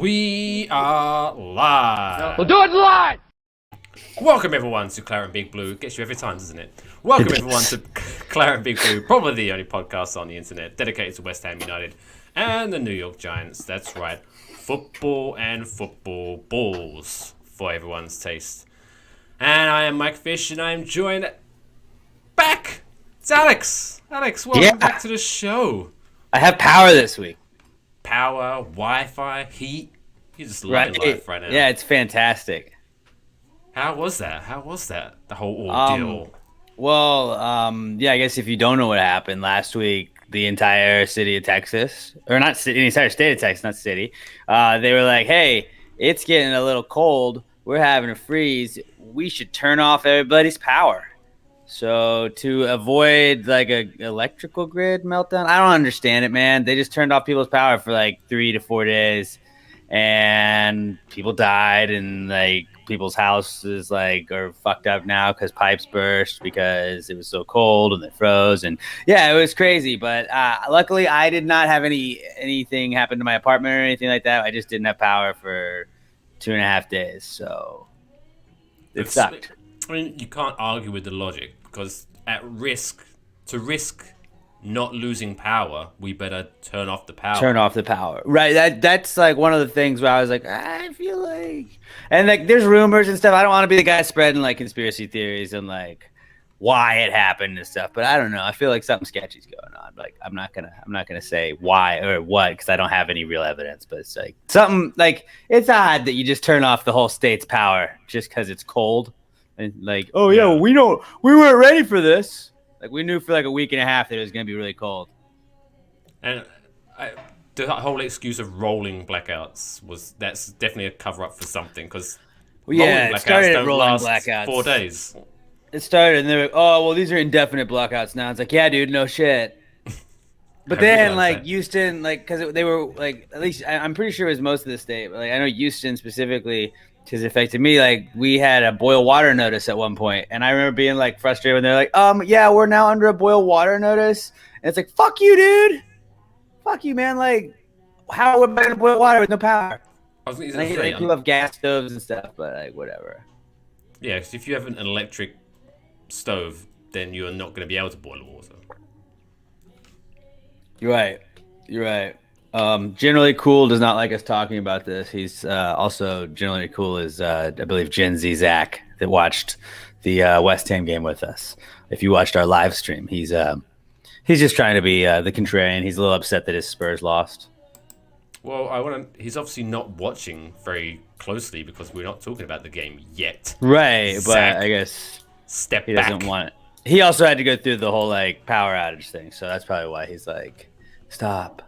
We are live. We'll do it live! Welcome everyone to Claret and Big Blue. Gets you every time, doesn't it? Welcome everyone to Claret and Big Blue, probably the only podcast on the internet dedicated to West Ham United and the New York Giants. That's right, football and football balls for everyone's taste. And I am Mike Fish, and I am joined back. It's Alex. Alex, welcome back to the show. I have power this week. Power, Wi-Fi, heat. You're just loving life right now. Yeah, it's fantastic. How was that? The whole ordeal. I guess if you don't know what happened last week, the entire city of Texas, or not city, the entire state of Texas, not city, they were like, hey, it's getting a little cold. We're having a freeze. We should turn off everybody's power. So to avoid like a electrical grid meltdown, I don't understand it, man. They just turned off people's power for like 3 to 4 days, and people died, and like people's houses like are fucked up now because pipes burst because it was so cold and they froze, and yeah, it was crazy. But luckily, I did not have anything happen to my apartment or anything like that. I just didn't have power for 2.5 days, so it sucked. I mean, you can't argue with the logic, because to risk not losing power, we better turn off the power. Turn off the power. Right. That's like one of the things where I was like, I feel like, and like there's rumors and stuff. I don't want to be the guy spreading like conspiracy theories and like why it happened and stuff, but I don't know. I feel like something sketchy's going on. Like I'm not gonna say why or what, because I don't have any real evidence, but it's like something like, it's odd that you just turn off the whole state's power just because it's cold. And like, oh yeah, well, we weren't ready for this. Like we knew for like a week and a half that it was gonna be really cold. And the whole excuse of rolling blackouts that's definitely a cover up for something, because it started at rolling blackouts. 4 days. It started, and they're like, oh well, these are indefinite blackouts now. It's like, yeah, dude, no shit. But then like Houston, like because they were like, at least I'm pretty sure it was most of the state, but like I know Houston specifically, because it affected me. Like we had a boil water notice at one point, and I remember being like frustrated when they're like, yeah, we're now under a boil water notice, and it's like, fuck you, dude, fuck you, man. Like, how am I gonna boil water with no power? I was going to say, people have gas stoves and stuff, but like whatever. Yeah, because if you have an electric stove, then you're not going to be able to boil water. You're right. Generally Cool does not like us talking about this. He's also Generally Cool is I believe Gen Z Zach that watched the West Ham game with us. If you watched our live stream, he's just trying to be the contrarian. He's a little upset that his Spurs lost. Well, he's obviously not watching very closely because we're not talking about the game yet. Right, Zach, but I guess he back. doesn't want it. He also had to go through the whole like power outage thing, so that's probably why he's like, stop.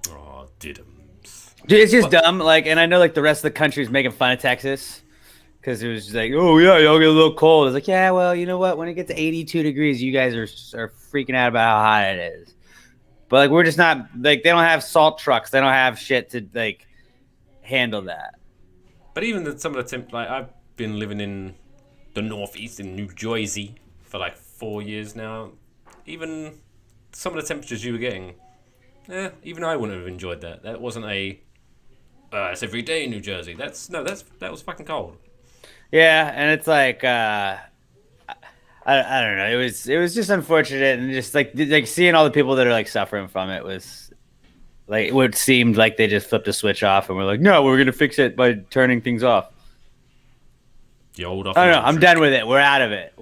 Oh, diddums. Dude, it's just dumb. Like, and I know like the rest of the country is making fun of Texas because it was just like, oh yeah, y'all get a little cold. It's like, yeah, well, you know what? When it gets to 82 degrees, you guys are freaking out about how hot it is. But like, we're just not like, they don't have salt trucks. They don't have shit to like handle that. But even some of the like, I've been living in the Northeast in New Jersey for like 4 years now. Even some of the temperatures you were getting, even I wouldn't have enjoyed that. That wasn't it's every day in New Jersey. That was fucking cold. Yeah, and it's like I don't know. It was just unfortunate, and just like seeing all the people that are like suffering from it was like, it seemed like they just flipped a switch off and we're like, no, we're gonna fix it by turning things off. The old I don't know. I'm done with it. We're out of it.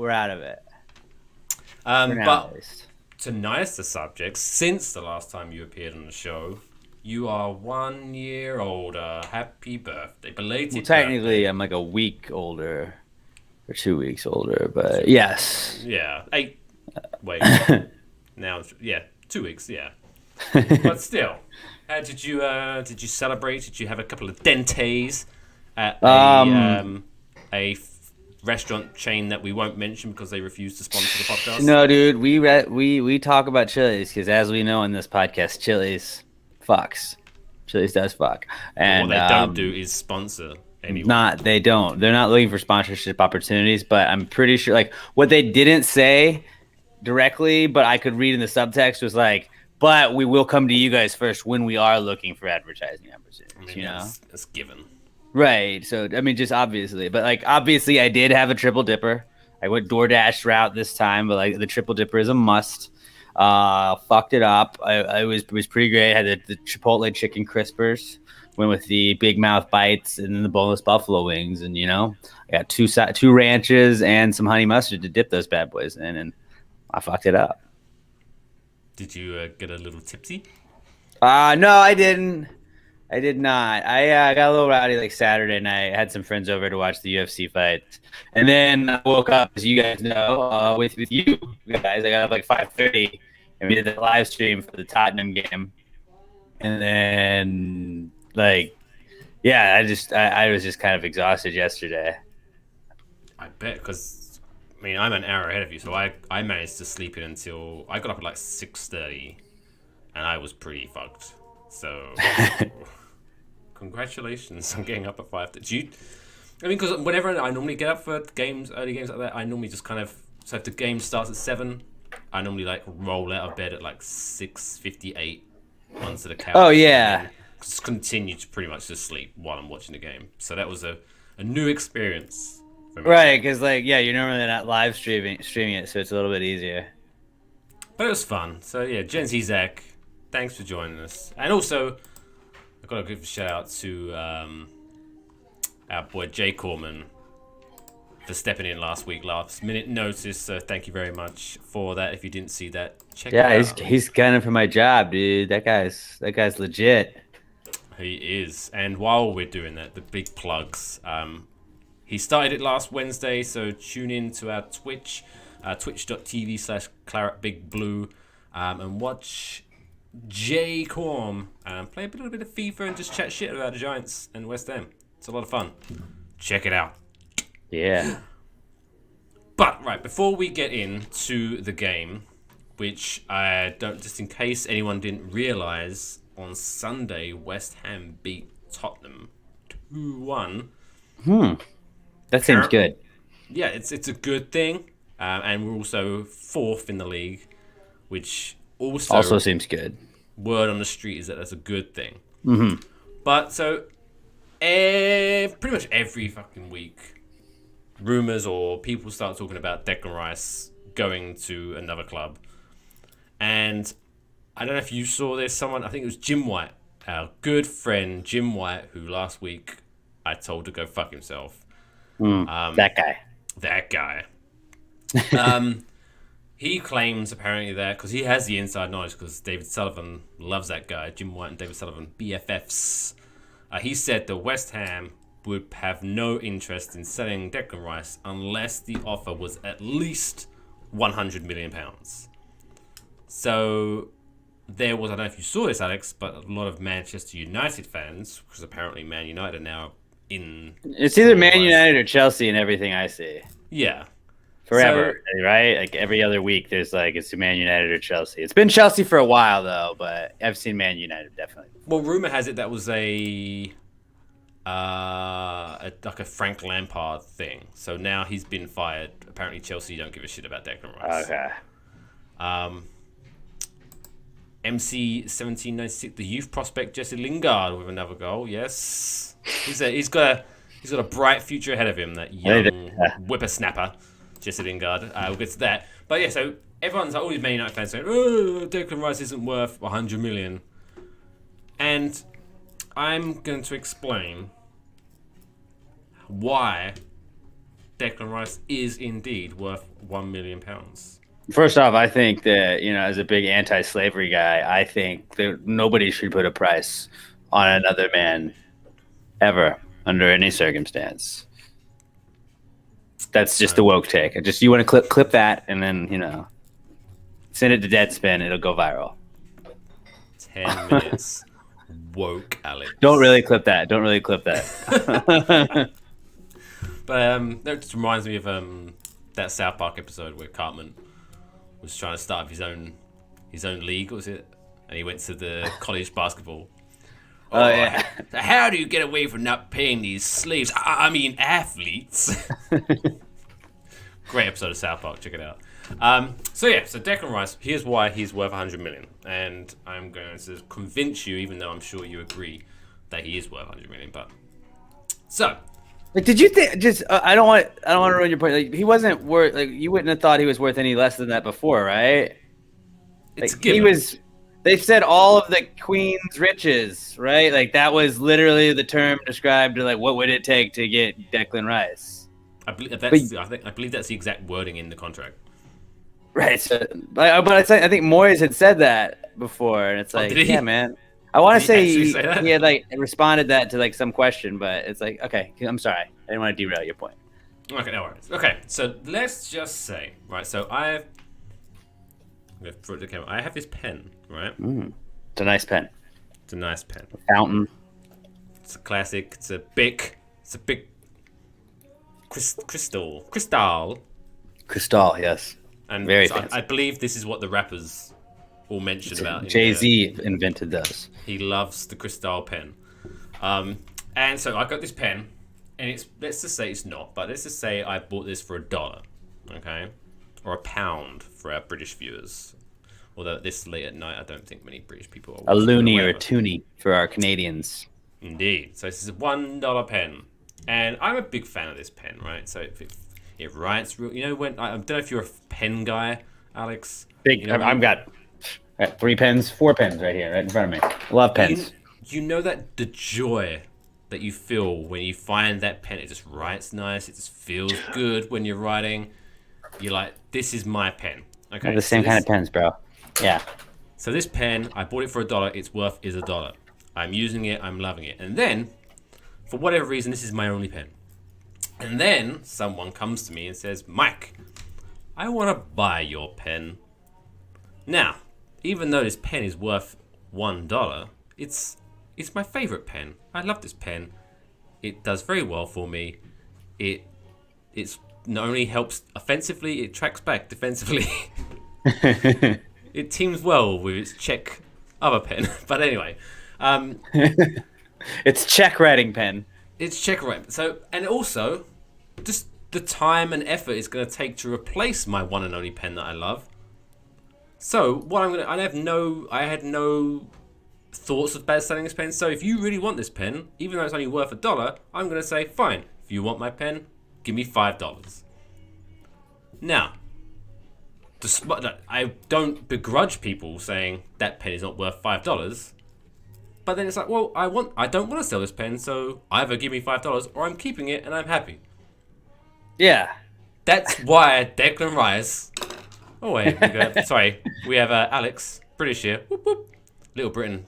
But to nice the subject, since the last time you appeared on the show, you are 1 year older. Happy birthday. Belated Well, technically, birthday. I'm like a week older or 2 weeks older, but yes. Yeah. Wait. Now, yeah, 2 weeks, yeah. But still, how did you celebrate? Did you have a couple of dentes at a restaurant chain that we won't mention because they refuse to sponsor the podcast? No, dude, we talk about Chili's because, as we know in this podcast, Chili's fucks. Chili's does fuck. And what they don't do is sponsor anyone. They don't. They're not looking for sponsorship opportunities, but I'm pretty sure like what they didn't say directly, but I could read in the subtext was like, but we will come to you guys first when we are looking for advertising opportunities. I mean, that's given. Right. So I mean, just obviously, but like obviously, I did have a triple dipper. I went DoorDash route this time, but like the triple dipper is a must. Fucked it up. I was pretty great. I had the Chipotle chicken crispers. Went with the big mouth bites and then the boneless buffalo wings, and I got two ranches and some honey mustard to dip those bad boys in, and I fucked it up. Did you get a little tipsy? No, I didn't. I did not. I got a little rowdy like Saturday night. I had some friends over to watch the UFC fights, and then I woke up, as you guys know, with you guys. I got up like 5:30, and we did the live stream for the Tottenham game, and then I was just kind of exhausted yesterday. I bet, because I'm an hour ahead of you, so I managed to sleep in until I got up at like 6:30, and I was pretty fucked. So, congratulations on getting up at 5. Because whenever I normally get up for early games like that, I normally just kind of, so if the game starts at 7, I normally like roll out of bed at like 6:58 onto the couch. Oh yeah. Just continue to pretty much just sleep while I'm watching the game. So that was a new experience for me. Right, because you're normally not live streaming it, so it's a little bit easier. But it was fun. So yeah, Gen Z Zach, thanks for joining us. And also, I've got to give a shout out to our boy Jay Corman for stepping in last minute notice. So thank you very much for that. If you didn't see that, check it out. He's gunning for my job, dude. That guy's legit. He is. And while we're doing that, the big plugs. He started it last Wednesday, so tune in to our Twitch, twitch.tv/ClaretBigBlue, and watch Jay Corm play a little bit of FIFA and just chat shit about the Giants and West Ham. It's a lot of fun. Check it out. Yeah. But, right, before we get into the game, which I don't, just in case anyone didn't realise, on Sunday, West Ham beat Tottenham 2-1. That seems good. Yeah, it's a good thing. And we're also 4th in the league, which also seems good. Word on the street is that that's a good thing. Mm-hmm. But so, pretty much every fucking week, rumors or people start talking about Declan Rice going to another club. And I don't know if you saw this. I think it was Jim White, our good friend Jim White, who last week I told to go fuck himself. That guy. He claims apparently that, because he has the inside knowledge, because David Sullivan loves that guy, Jim White and David Sullivan, BFFs. He said that West Ham would have no interest in selling Declan Rice unless the offer was at least £100 million. So there was, I don't know if you saw this, Alex, but a lot of Manchester United fans, because apparently Man United are now in... It's either Man United or Chelsea in everything I see. Yeah. Forever, right? Like every other week, there's it's Man United or Chelsea. It's been Chelsea for a while, though, but I've seen Man United, definitely. Well, rumor has it that was a Frank Lampard thing. So now he's been fired. Apparently Chelsea don't give a shit about Declan Rice. Okay. MC 1796, the youth prospect Jesse Lingard with another goal. Yes, he's got a bright future ahead of him. That young whippersnapper, Jesse Lingard. We'll get to that. But yeah, so everyone's all these Man United fans saying, "Oh, Declan Rice isn't worth 100 million," and I'm going to explain why Declan Rice is indeed worth £1 million. First off, I think that, as a big anti-slavery guy, I think that nobody should put a price on another man ever under any circumstance. That's just the woke take. You want to clip that and then, send it to Deadspin. It'll go viral. 10 minutes. Woke, Alex. Don't really clip that. But that just reminds me of that South Park episode where Cartman was trying to start up his own league, was it? And he went to the college basketball. Oh yeah. How do you get away from not paying these slaves? I mean athletes. Great episode of South Park. Check it out. So Declan Rice. Here's why he's worth 100 million, and I'm going to convince you, even though I'm sure you agree that he is worth 100 million. But so, Like, did you think? Just I don't want to ruin your point. Like, he wasn't worth. Like, you wouldn't have thought he was worth any less than that before, right? it's a Like, given. he was. They said all of the Queen's riches, right? Like, that was literally the term described to like what would it take to get Declan Rice. I believe But I believe that's the exact wording in the contract. right, so, but I think Moyes had said that before, and it's like, did he? yeah, man. I want to Did he say actually say that? he had like responded that to like some question, but it's like, okay, I'm sorry, I didn't want to derail your point. Okay, no worries. Okay, so let's just say, right? So I'm gonna throw it to the camera. I have this pen, right? It's a nice pen, It's a nice pen. fountain. It's a classic. It's a big crystal. Cristal, yes. And Very so fancy. I believe this is what the rappers all mention about. Jay-Z invented those. He loves the Cristal pen. And so I got this pen, and let's just say it's not, but let's just say I bought this for $1, okay? Or £1 for our British viewers. Although this late at night, I don't think many British people are A watching, loony or a whatever. toonie for our Canadians. Indeed. So this is a $1 pen. And I'm a big fan of this pen, right? So it writes real. You know, when I don't know if you're a pen guy, Alex. Big. You know, I've got 4 pens right here, right in front of me. Love pens. You know that the joy that you feel when you find that pen, it just writes nice. It just feels good when you're writing. You're like, this is my pen. Okay. The same kind of pens, bro. Yeah. So this pen, I bought it for $1. Its worth is $1. I'm using it. I'm loving it. And then, for whatever reason, this is my only pen. And then someone comes to me and says, Mike, I want to buy your pen. Now, even though this pen is worth $1, it's my favorite pen. I love this pen. It does very well for me. It's not only helps offensively, it tracks back defensively. It teams well with its Czech other pen. But anyway, It's check writing pen. it's Czech right. So, and also, just the time and effort it's going to take to replace my one and only pen that I love. So, I had no thoughts of bad selling this pen. So, if you really want this pen, even though it's only worth $1, I'm going to say, fine. If you want my pen, give me $5. Now, I don't begrudge people saying that pen is not worth $5. But then it's like, well, I don't want to sell this pen, so either give me $5 or I'm keeping it and I'm happy. Yeah. That's why Declan Rice. Oh wait, sorry, we have Alex, British here. Whoop, whoop. Little Britain.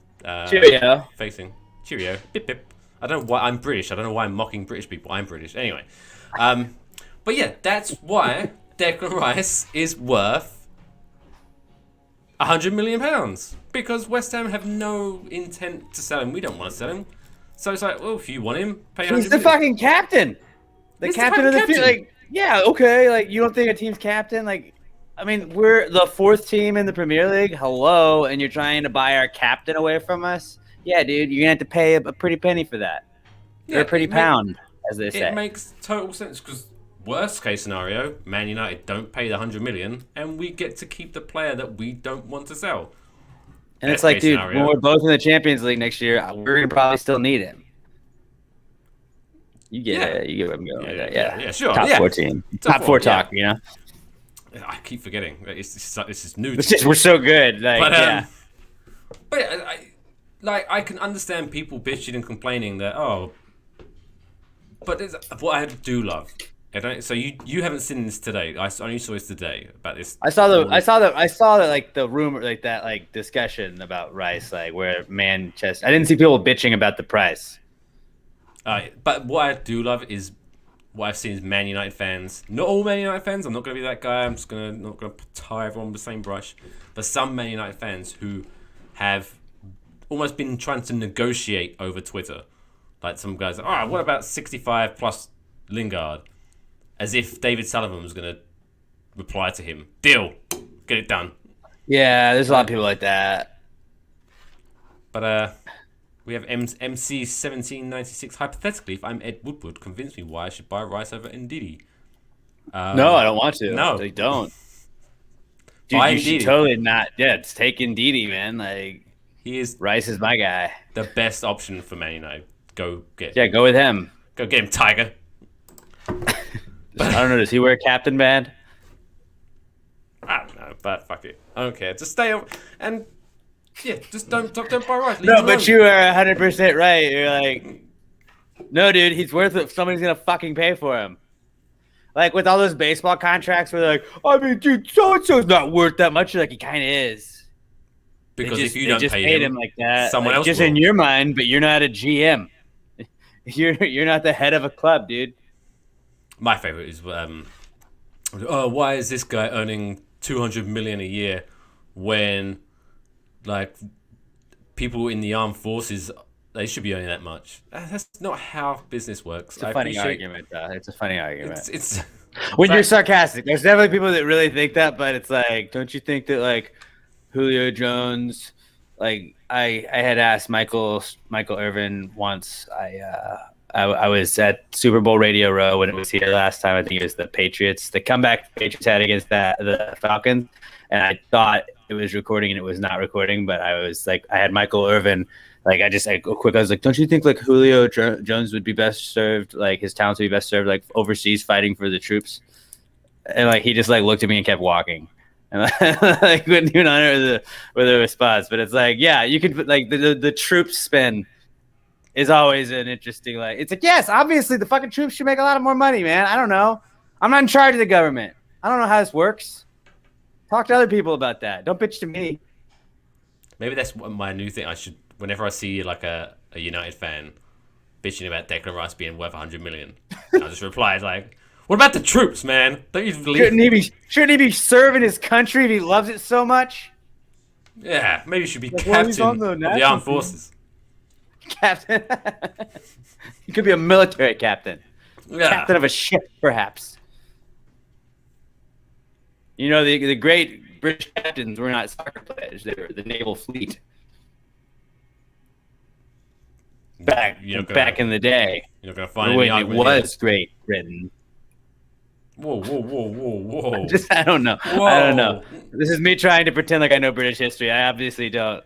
Cheerio. Facing. Cheerio. Bip bip. I don't know why I'm British. I don't know why I'm mocking British people. I'm British. Anyway, but yeah, that's why Declan Rice is worth £100 million, because West Ham have no intent to sell him. We don't want to sell him, so it's like, well, if you want him, pay. He's the fucking captain. He's the Captain of the fucking field. captain. Like, yeah, okay. Like, you don't think a team's captain? Like, I mean, we're the 4th team in the Premier League. Hello, and you're trying to buy our captain away from us? Yeah, dude, you're gonna have to pay a pretty penny for that. Or a pretty pound, as they say. It makes total sense, because worst case scenario, Man United don't pay the 100 million, and we get to keep the player that we don't want to sell. And it's Best like, case dude, scenario. when we're both in the Champions League next year, we're gonna probably still need him. You get it. You get what I'm going with that. Yeah, sure. Top yeah. 4 team. Top Top 4 four, talk, you know? I keep forgetting. This is new. It's just, we're so good. Like, But yeah. I can understand people bitching and complaining that but what I do love. So you haven't seen this today. I only saw this today about this. I saw that like the rumor, like that, like discussion about Rice, like where Manchester. I didn't see people bitching about the price. But what I do love is what I've seen is Man United fans. Not all Man United fans. I'm not going to be that guy. I'm just not going to tie everyone with the same brush. But some Man United fans who have almost been trying to negotiate over Twitter. Like some guys, what about 65 plus Lingard? As if David Sullivan was going to reply to him. Deal. Get it done. Yeah, there's a lot of people like that. But we have MC1796. Hypothetically, if I'm Ed Woodward, convince me why I should buy Rice over Ndidi. No, I don't want to. No. They don't. Dude, Buy you should Ndidi. totally not. Yeah, it's taking Didi, man. Like He is Rice is my guy. the best option for Man United. Go get Yeah, go with him. him, Tiger. I don't know. Does he wear a captain band? I don't know, but fuck it. I don't care. Just stay up and just don't buy Rice. Leave No, him but alone. you are 100% right. You're like, no, dude, he's worth it. Somebody's gonna fucking pay for him. Like with all those baseball contracts, where they're like, I mean, dude, so and so's not worth that much. You're like, he kind of is. Because if you they don't just pay paid him, like that, someone else just will. in your mind, but you're not a GM. You're not the head of a club, dude. My favorite is why is this guy earning 200 million a year when like people in the armed forces they should be earning that much? That's not how business works. It's a funny argument, though. It's a funny argument. It's when you're sarcastic. There's definitely people that really think that, but it's like, don't you think that like Julio Jones, like I had asked Michael Irvin once. I was at Super Bowl Radio Row when it was here last time. I think it was the Patriots. The comeback the Patriots had against the Falcons, and I thought it was recording and it was not recording. But I was like, I had Michael Irvin. Like I was like, don't you think like Julio Jones would be best served, like his talents would be best served like overseas fighting for the troops? And like he just like looked at me and kept walking, and like wouldn't even honor with a response. But it's like, yeah, you could like the troops spin is always an interesting like. It's like, yes, obviously the fucking troops should make a lot of more money, man. I don't know. I'm not in charge of the government. I don't know how this works. Talk to other people about that. Don't bitch to me. maybe that's my new thing. I should whenever I see like a United fan bitching about Declan Rice being worth 100 million, I just reply like, "What about the troops, man? Don't you believe?" Shouldn't he be serving his country if he loves it so much? Yeah, maybe you should be Like, well, he's captain on of the the armed forces. Captain. He could be a military captain. Yeah. Captain of a ship, perhaps. You know, the great British captains were not soccer players. They were the naval fleet. Back in the day. You're not gonna find When any it argument was here. Great Britain. Whoa. I don't know. Whoa. I don't know. This is me trying to pretend like I know British history. I obviously don't.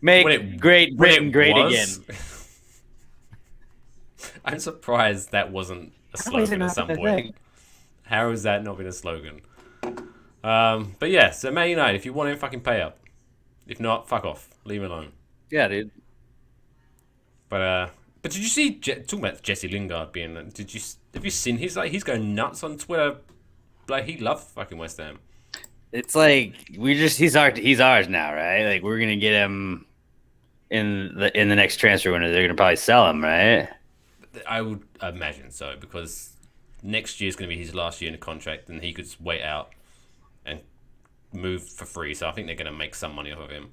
Make Great Britain great again. I'm surprised that wasn't a slogan at some point. How has that not been a slogan? But yeah, so Man United, if you want him, fucking pay up. If not, fuck off. Leave him alone. Yeah, dude. But did you see talking about Jesse Lingard being? Have you seen he's going nuts on Twitter? Like he loves fucking West Ham. It's like he's ours now, right? Like we're gonna get him in the next transfer window. They're gonna probably sell him, right? I would imagine so because next year's gonna be his last year in the contract, and he could wait out and move for free. So I think they're gonna make some money off of him.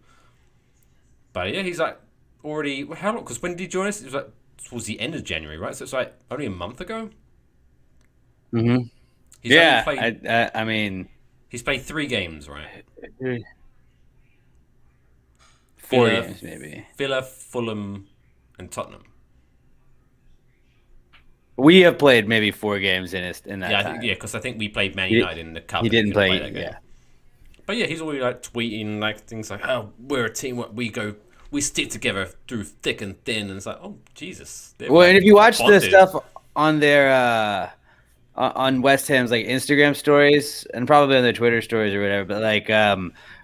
But yeah, he's like already how long? Because when did he join us? It was like towards the end of January, right? So it's like only a month ago. Mm-hmm. Yeah, I mean, he's played 3 games, right? 4 games, maybe. Villa, Fulham, and Tottenham. We have played maybe 4 games in that Yeah, time. because I think we played Man United in the cup. He didn't play that game. Yeah. But yeah, he's always like tweeting like things like, "Oh, we're a team. We stick together through thick and thin." And it's like, "Oh, Jesus." Well, and if you watch bonded. the stuff on their on West Ham's like Instagram stories and probably on their Twitter stories or whatever, but like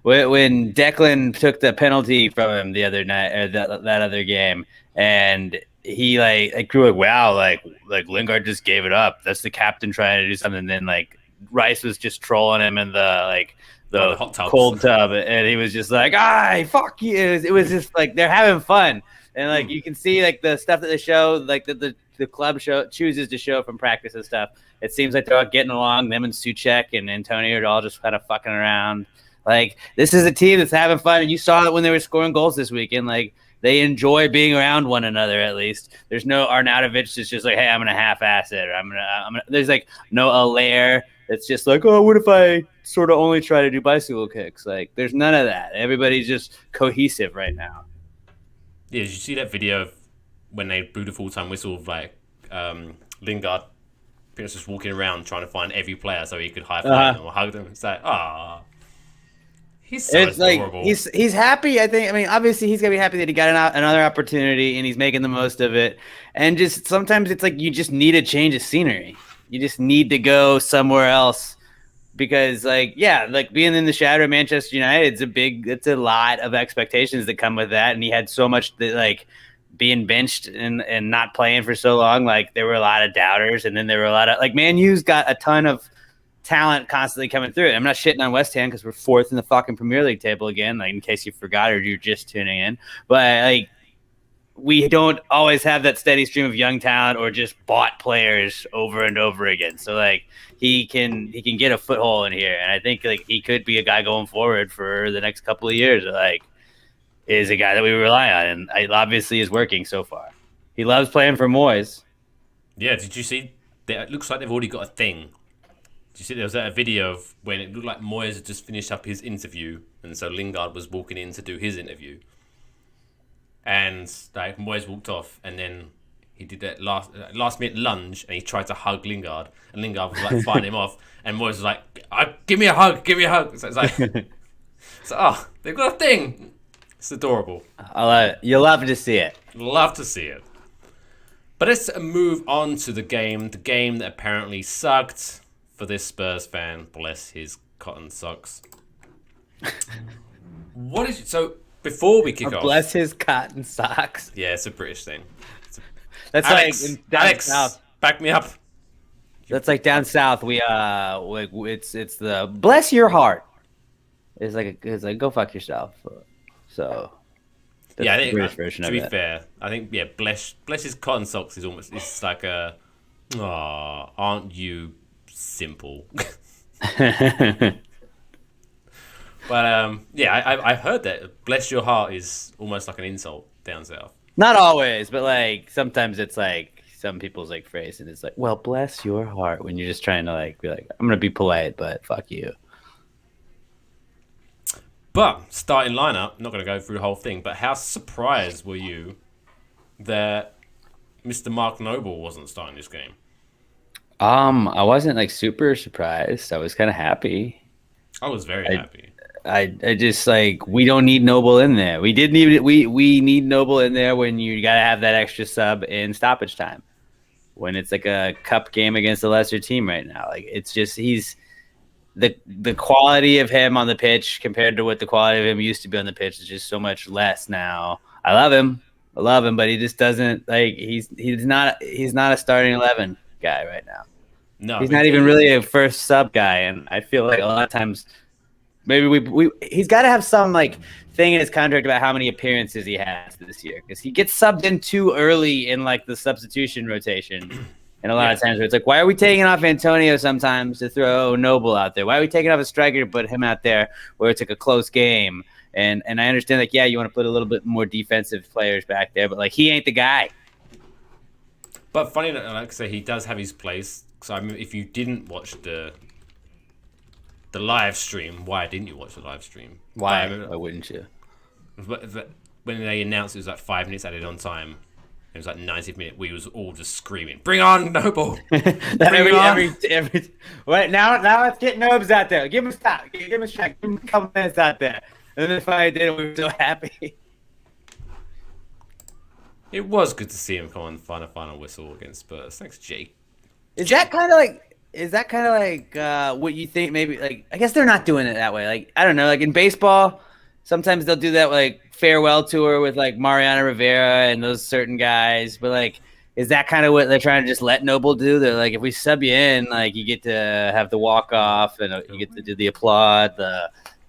when Declan took the penalty from him the other night or that other game, and he like grew like, wow, like Lingard just gave it up. That's the captain trying to do something. And then like Rice was just trolling him in the hot tubs. cold tub, and he was just like, fuck you. It was just like they're having fun, and like you can see like the stuff that they show, like the club chooses to show from practice and stuff. It seems like they're all getting along. Them and Suchek and Antonio are all just kind of fucking around. Like this is a team that's having fun, and you saw it when they were scoring goals this weekend. Like they enjoy being around one another. At least there's no Arnautovic that's just like, hey, I'm gonna half-ass it, or I'm gonna. There's like no Allaire. It's just like, oh, what if I sort of only try to do bicycle kicks? Like, there's none of that. Everybody's just cohesive right now. Yeah, did you see that video of when they blew the full-time whistle of like Lingard pretty much just walking around trying to find every player so he could high five them or hug them? It's like, ah. He's so It's like adorable. he's happy. I think. I mean, obviously, he's gonna be happy that he got another opportunity and he's making the most of it. And just sometimes it's like you just need a change of scenery. You just need to go somewhere else because, like, yeah, like being in the shadow of Manchester United, it's a lot of expectations that come with that. And he had so much that, like, being benched and not playing for so long. Like, there were a lot of doubters, and then there were a lot of like Man U's got a ton of talent constantly coming through. I'm not shitting on West Ham because we're fourth in the fucking Premier League table again, like in case you forgot or you're just tuning in. But like we don't always have that steady stream of young talent or just bought players over and over again. So like he can get a foothold in here, and I think like he could be a guy going forward for the next couple of years. Like is a guy that we rely on, and it obviously is working so far. He loves playing for Moyes. Yeah, did you see? It looks like they've already got a thing. Did you see there was a video of when it looked like Moyes had just finished up his interview, and so Lingard was walking in to do his interview, and like Moyes walked off, and then he did that last minute lunge, and he tried to hug Lingard, and Lingard was like fighting him off, and Moyes was like, "Give me a hug, give me a hug." So it's like, they've got a thing. It's adorable. I love it. You love to see it. Love to see it. But let's move on to the game that apparently sucked. For this Spurs fan, bless his cotton socks. What is so? Before we kick off, bless his cotton socks. Yeah, it's a British thing. That's Alex, like down Alex, south. back me up. That's like down south. It's the bless your heart. It's like go fuck yourself. So that's Yeah, I the think British version to of be it. fair, I think bless his cotton socks is almost it's like a, aw, aren't you simple? But yeah, I've heard that bless your heart is almost like an insult down south. Not always, but like sometimes it's like some people's like phrase, and it's like, well, bless your heart when you're just trying to like be like, I'm gonna be polite, but fuck you. But starting lineup, not going to go through the whole thing, but how surprised were you that Mr. Mark Noble wasn't starting this game? I wasn't like super surprised. I was kind of happy. I was very happy. I just like we don't need Noble in there. We need Noble in there when you gotta have that extra sub in stoppage time. When it's like a cup game against a lesser team right now. Like it's just he's the quality of him on the pitch compared to what the quality of him used to be on the pitch is just so much less now. I love him, but he just doesn't like he's not a starting 11 guy right now. No, he's not even really a first sub guy, and I feel like a lot of times maybe he's got to have some like thing in his contract about how many appearances he has this year because he gets subbed in too early in like the substitution rotation. And a lot of times where it's like, why are we taking off Antonio sometimes to throw Noble out there? Why are we taking off a striker to put him out there where it's like a close game? And I understand like, yeah, you want to put a little bit more defensive players back there, but like he ain't the guy. But funny, like I say, he does have his place. So I mean, if you didn't watch the live stream, why didn't you watch the live stream? Why wouldn't you? When they announced it was like 5 minutes added on time, it was like 90th minute. We was all just screaming, "Bring on Noble!" every right now let's get Nobes out there. Give him a stop. Give him a check. Give him a couple minutes out there. And then finally did it. We were so happy. It was good to see him come on final whistle against Spurs. Thanks, Jake. Is that kind of like what you think? Maybe like I guess they're not doing it that way. Like I don't know. Like in baseball, sometimes they'll do that like farewell tour with like Mariano Rivera and those certain guys. But like, is that kind of what they're trying to just let Noble do? They're like, if we sub you in, like you get to have the walk off and you get to do the applaud.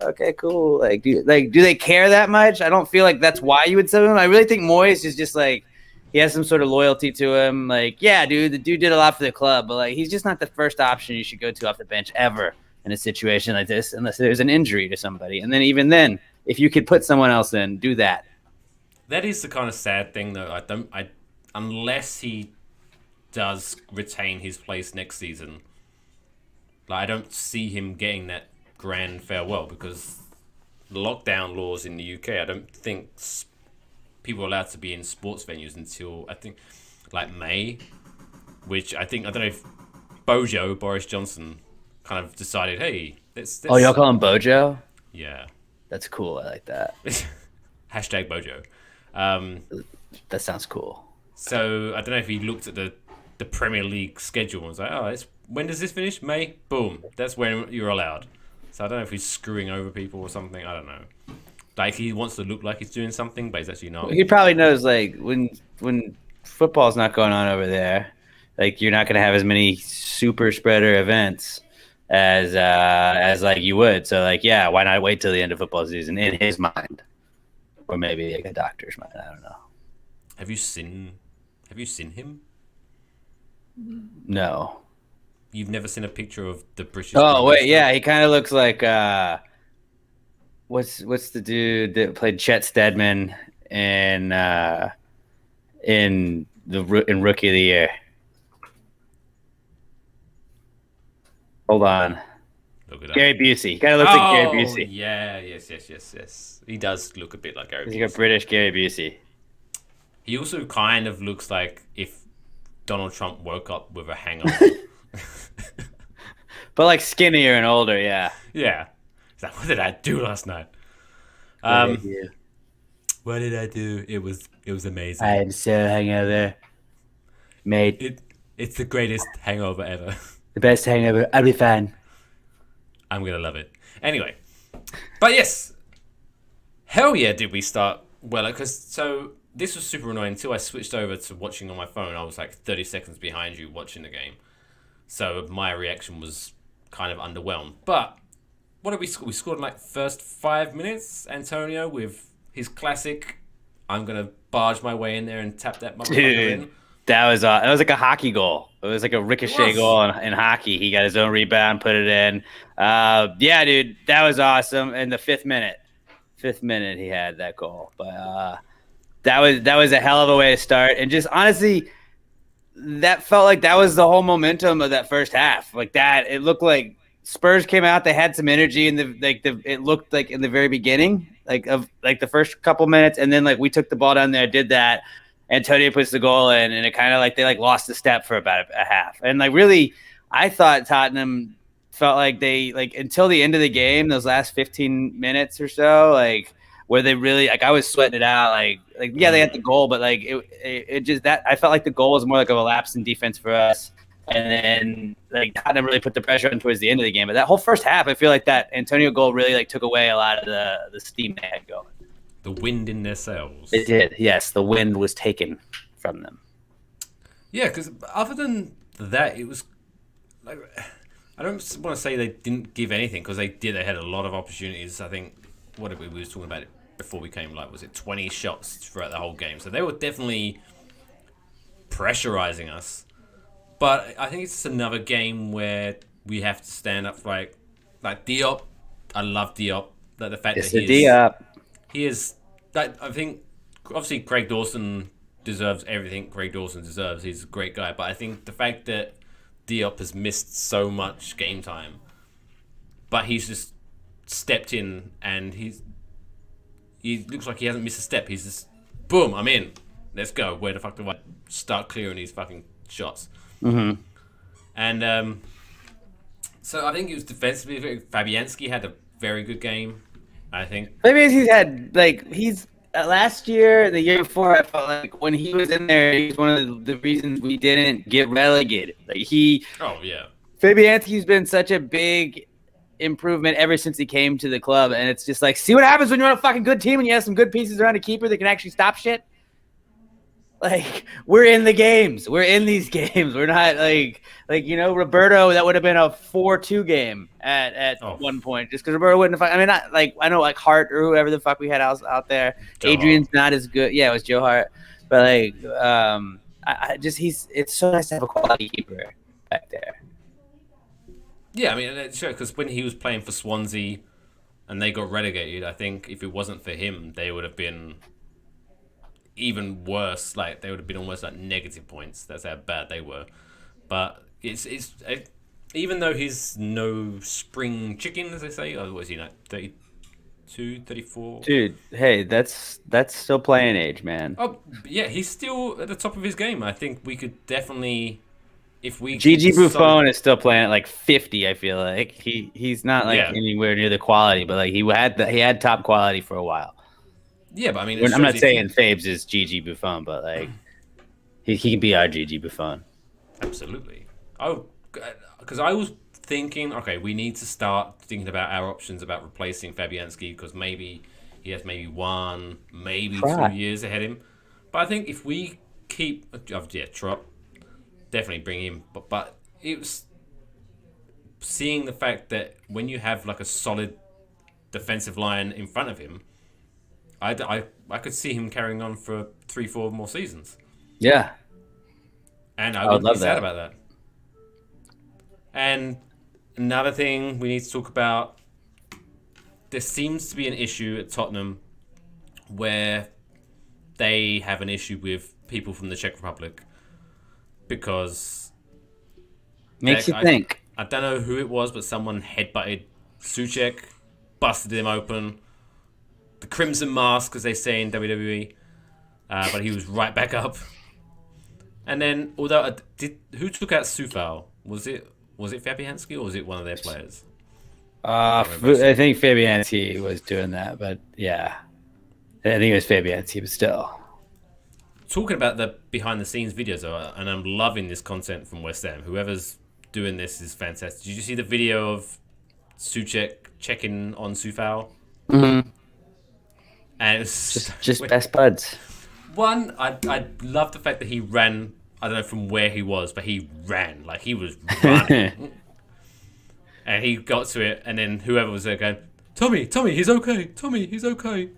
Okay, cool. Like, do they care that much? I don't feel like that's why you would sub him. I really think Moyes is just like he has some sort of loyalty to him. Like, yeah, dude, the dude did a lot for the club, but like he's just not the first option you should go to off the bench ever in a situation like this, unless there's an injury to somebody. And then even then, if you could put someone else in, do that. That is the kind of sad thing, though. Unless he does retain his place next season, like I don't see him getting that grand farewell because the lockdown laws in the UK. I don't think people are allowed to be in sports venues until I think like May, which I don't know if Boris Johnson kind of decided, hey, let's oh, y'all call him Bojo? Yeah. That's cool. I like that. Hashtag Bojo. Um, That sounds cool. so I don't know if he looked at the Premier League schedule and was like, oh, when does this finish? May? Boom. That's when you're allowed. So I don't know if he's screwing over people or something. I don't know. Like he wants to look like he's doing something, but he's actually not. He probably knows like when football's not going on over there, like you're not going to have as many super spreader events as like you would. So like, yeah, why not wait till the end of football season in his mind, or maybe like a doctor's mind? I don't know. Have you seen? Have you seen him? No. You've never seen a picture of the British Oh Prime wait, Minister? yeah, he kind of looks like what's the dude that played Chet Stedman in in Rookie of the Year? Hold on. Look it up. Gary Busey. He kind of looks like Gary Busey. Yeah, yes. He does look a bit like Gary He's like a Busey. British Gary Busey. He also kind of looks like if Donald Trump woke up with a hangover. But like skinnier and older, yeah. Yeah. He's like, what did I do last night? What did you? What did I do? It was amazing. I am so hangover. Mate, It's the greatest hangover ever. the best hangover. I'll be fine. I'm gonna love it. Anyway, but yes, hell yeah, did we start well? Because so this was super annoying until I switched over to watching on my phone. I was like 30 seconds behind you watching the game, so my reaction was kind of underwhelmed. But what did we score? We scored in like first 5 minutes. Antonio with his classic. I'm gonna barge my way in there and tap that motherfucker in. Dude, that was like a hockey goal. It was like a ricochet was. goal in hockey. He got his own rebound, put it in. Yeah, dude, that was awesome. In the fifth minute, he had that goal. But that was a hell of a way to start. And just honestly, that felt like that was the whole momentum of that first half. Like that, it looked like Spurs came out. They had some energy in it looked like in the very beginning, like of like the first couple minutes, and then like we took the ball down there, did that. Antonio puts the goal in, and it kind of like they like lost the step for about a half. And like really, I thought Tottenham felt like they like until the end of the game, those last 15 minutes or so, like where they really like I was sweating it out. Like yeah, they had the goal, but like it just that I felt like the goal was more like of a lapse in defense for us. And then like Tottenham really put the pressure on towards the end of the game. But that whole first half, I feel like that Antonio goal really like took away a lot of the steam they had going. The wind in their sails. It did, yes. The wind was taken from them. Yeah, because other than that, it was like I don't want to say they didn't give anything because they did. They had a lot of opportunities. I think what did we were talking about it before we came like was it 20 shots throughout the whole game. So they were definitely pressurizing us. But I think it's just another game where we have to stand up for like Diop. I love Diop. Like the fact It's that the D up. he is. Like, I think obviously Craig Dawson deserves everything Craig Dawson deserves. He's a great guy, but I think the fact that Diop has missed so much game time, but he's just stepped in and he looks like he hasn't missed a step. He's just boom, I'm in. Let's go. Where the fuck do I start clearing these fucking shots? Mm-hmm. And so I think it was defensively. Fabianski had a very good game. I think. Maybe he's had like he's last year, the year before. I felt like when he was in there, he was one of the reasons we didn't get relegated. Like Oh yeah. Fabianski's been such a big improvement ever since he came to the club, and it's just like see what happens when you're on a fucking good team and you have some good pieces around a keeper that can actually stop shit. Like we're in the games, we're in these games. We're not like Roberto. That would have been a 4-2 game at one point, just because Roberto wouldn't have. I mean, not like I know like Hart or whoever the fuck we had out there. Joe Adrian's Hart. not as good. Yeah, it was Joe Hart, but like I just it's so nice to have a quality keeper back there. Yeah, I mean, sure, because when he was playing for Swansea and they got relegated, I think if it wasn't for him, they would have been even worse. Like they would have been almost like negative points. That's how bad they were. But even though he's no spring chicken, as they say, what is he like 32, 34? Dude, hey, that's still playing age, man. Oh yeah, he's still at the top of his game. I think we could definitely if we Gigi keep Buffon is still playing at like 50. I feel like he's not like anywhere near the quality, but like he had top quality for a while. Yeah, but I mean, it I'm shows not saying Fabes is Gigi Buffon, but like he can be our Gigi Buffon. Absolutely. Oh, because I was thinking, okay, we need to start thinking about our options about replacing Fabianski because maybe he has maybe 2 years ahead of him. But I think if we keep, Trot, definitely bring him. But it was seeing the fact that when you have like a solid defensive line in front of him, I could see him carrying on for 3-4 more seasons. Yeah. And I wouldn't be sad about that. And another thing we need to talk about, there seems to be an issue at Tottenham where they have an issue with people from the Czech Republic because... Makes you think. I don't know who it was, but someone headbutted Souček, busted him open. The Crimson Mask, as they say in WWE. But he was right back up. And then, although who took out Sufal? Was it Fabianski or was it one of their players? I think Fabianski was doing that, but yeah, I think it was Fabianski, but still. Talking about the behind the scenes videos, and I'm loving this content from West Ham. Whoever's doing this is fantastic. Did you see the video of Souček checking on Sufal? Mm-hmm. And it's just best buds. One, I love the fact that he ran. I don't know from where he was, but he ran like he was running, and he got to it. And then whoever was there going, Tommy, he's okay. Tommy, he's okay.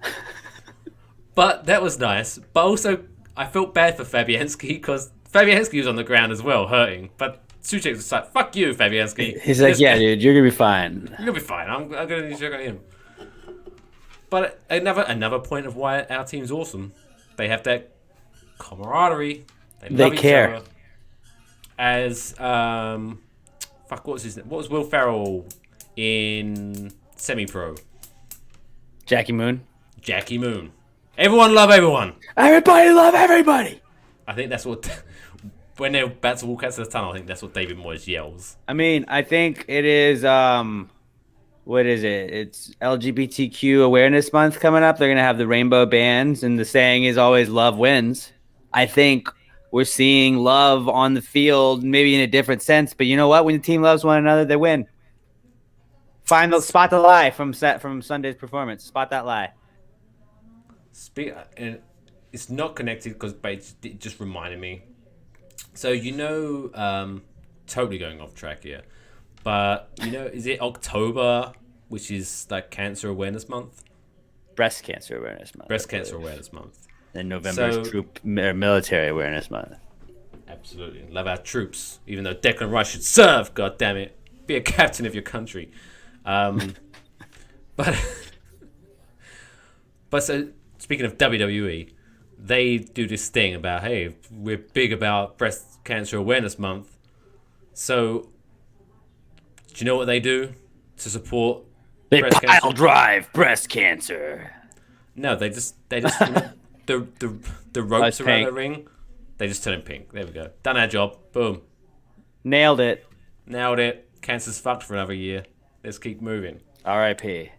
But that was nice. But also, I felt bad for Fabianski because Fabianski was on the ground as well, hurting. But Souček was like, "Fuck you, Fabianski." He's like, "Yeah, dude, you're gonna be fine. You're gonna be fine. I'm gonna check on him." But another point of why our team's awesome. They have that camaraderie. They love care. Each other. As what was his name? What was Will Ferrell in semi-pro? Jackie Moon. Everyone love everyone. Everybody love everybody. I think that's what when they're about to walk out to the tunnel. I think that's what David Moyes yells. I mean, I think it is. What is it? It's LGBTQ Awareness Month coming up. They're gonna have the rainbow bands, and the saying is always "Love wins." I think we're seeing love on the field, maybe in a different sense. But you know what? When the team loves one another, they win. Spot the lie from Sunday's performance. Spot that lie. And it's not connected because it just reminded me. So totally going off track here, but is it October, which is like Cancer Awareness Month? Breast Cancer Awareness Month. And November is Military Awareness Month. Absolutely. Love our troops, even though Declan Rice should serve, god damn it. Be a captain of your country. But so, speaking of WWE, they do this thing about, hey, we're big about Breast Cancer Awareness Month. So, do you know what they do to support breast cancer? They drive breast cancer. No, they just the ropes around the ring, they just turn pink. There we go. Done our job. Boom. Nailed it. Cancer's fucked for another year. Let's keep moving. R.I.P.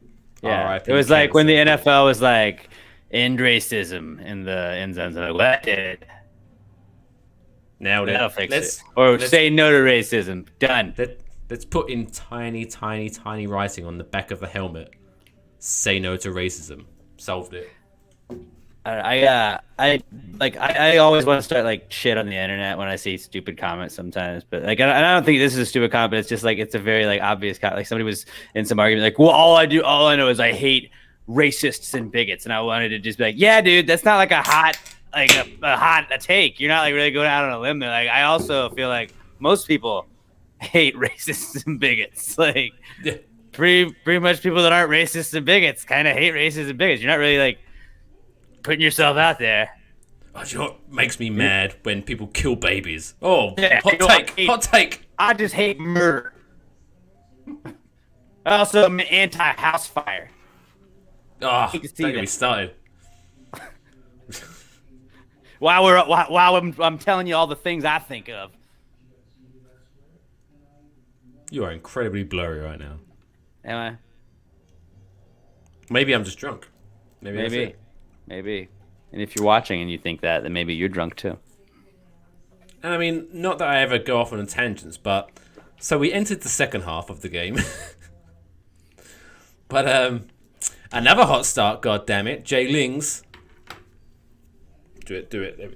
Yeah. R.I.P. It was like when the NFL was like, end racism in the end zones. Like, what did? Nailed it. That'll fix it. Or say no to racism. Done. Let's put in tiny, tiny, tiny writing on the back of the helmet. Say no to racism. Solved it. I always want to start like shit on the internet when I see stupid comments sometimes, but like I don't think this is a stupid comment. But it's just like it's a very like obvious comment. Like somebody was in some argument like, well, all I know is I hate racists and bigots, and I wanted to just be like, yeah, dude, that's not like a hot take. You're not like really going out on a limb there. Like I also feel like most people hate racists and bigots. Like pretty much people that aren't racists and bigots kind of hate racists and bigots. You're not really like putting yourself out there. Oh, you know what makes me mad when people kill babies? Oh, yeah, hot take. I just hate murder. I also am anti-house fire. Oh, don't get me started. While I'm telling you all the things I think of. You are incredibly blurry right now. Am I? Maybe I'm just drunk. Maybe that's Maybe. it. Maybe. And if you're watching and you think that, then maybe you're drunk too. And I mean, not that I ever go off on tangents, but so we entered the second half of the game. But another hot start, god damn it. Jay Lings. Do it. There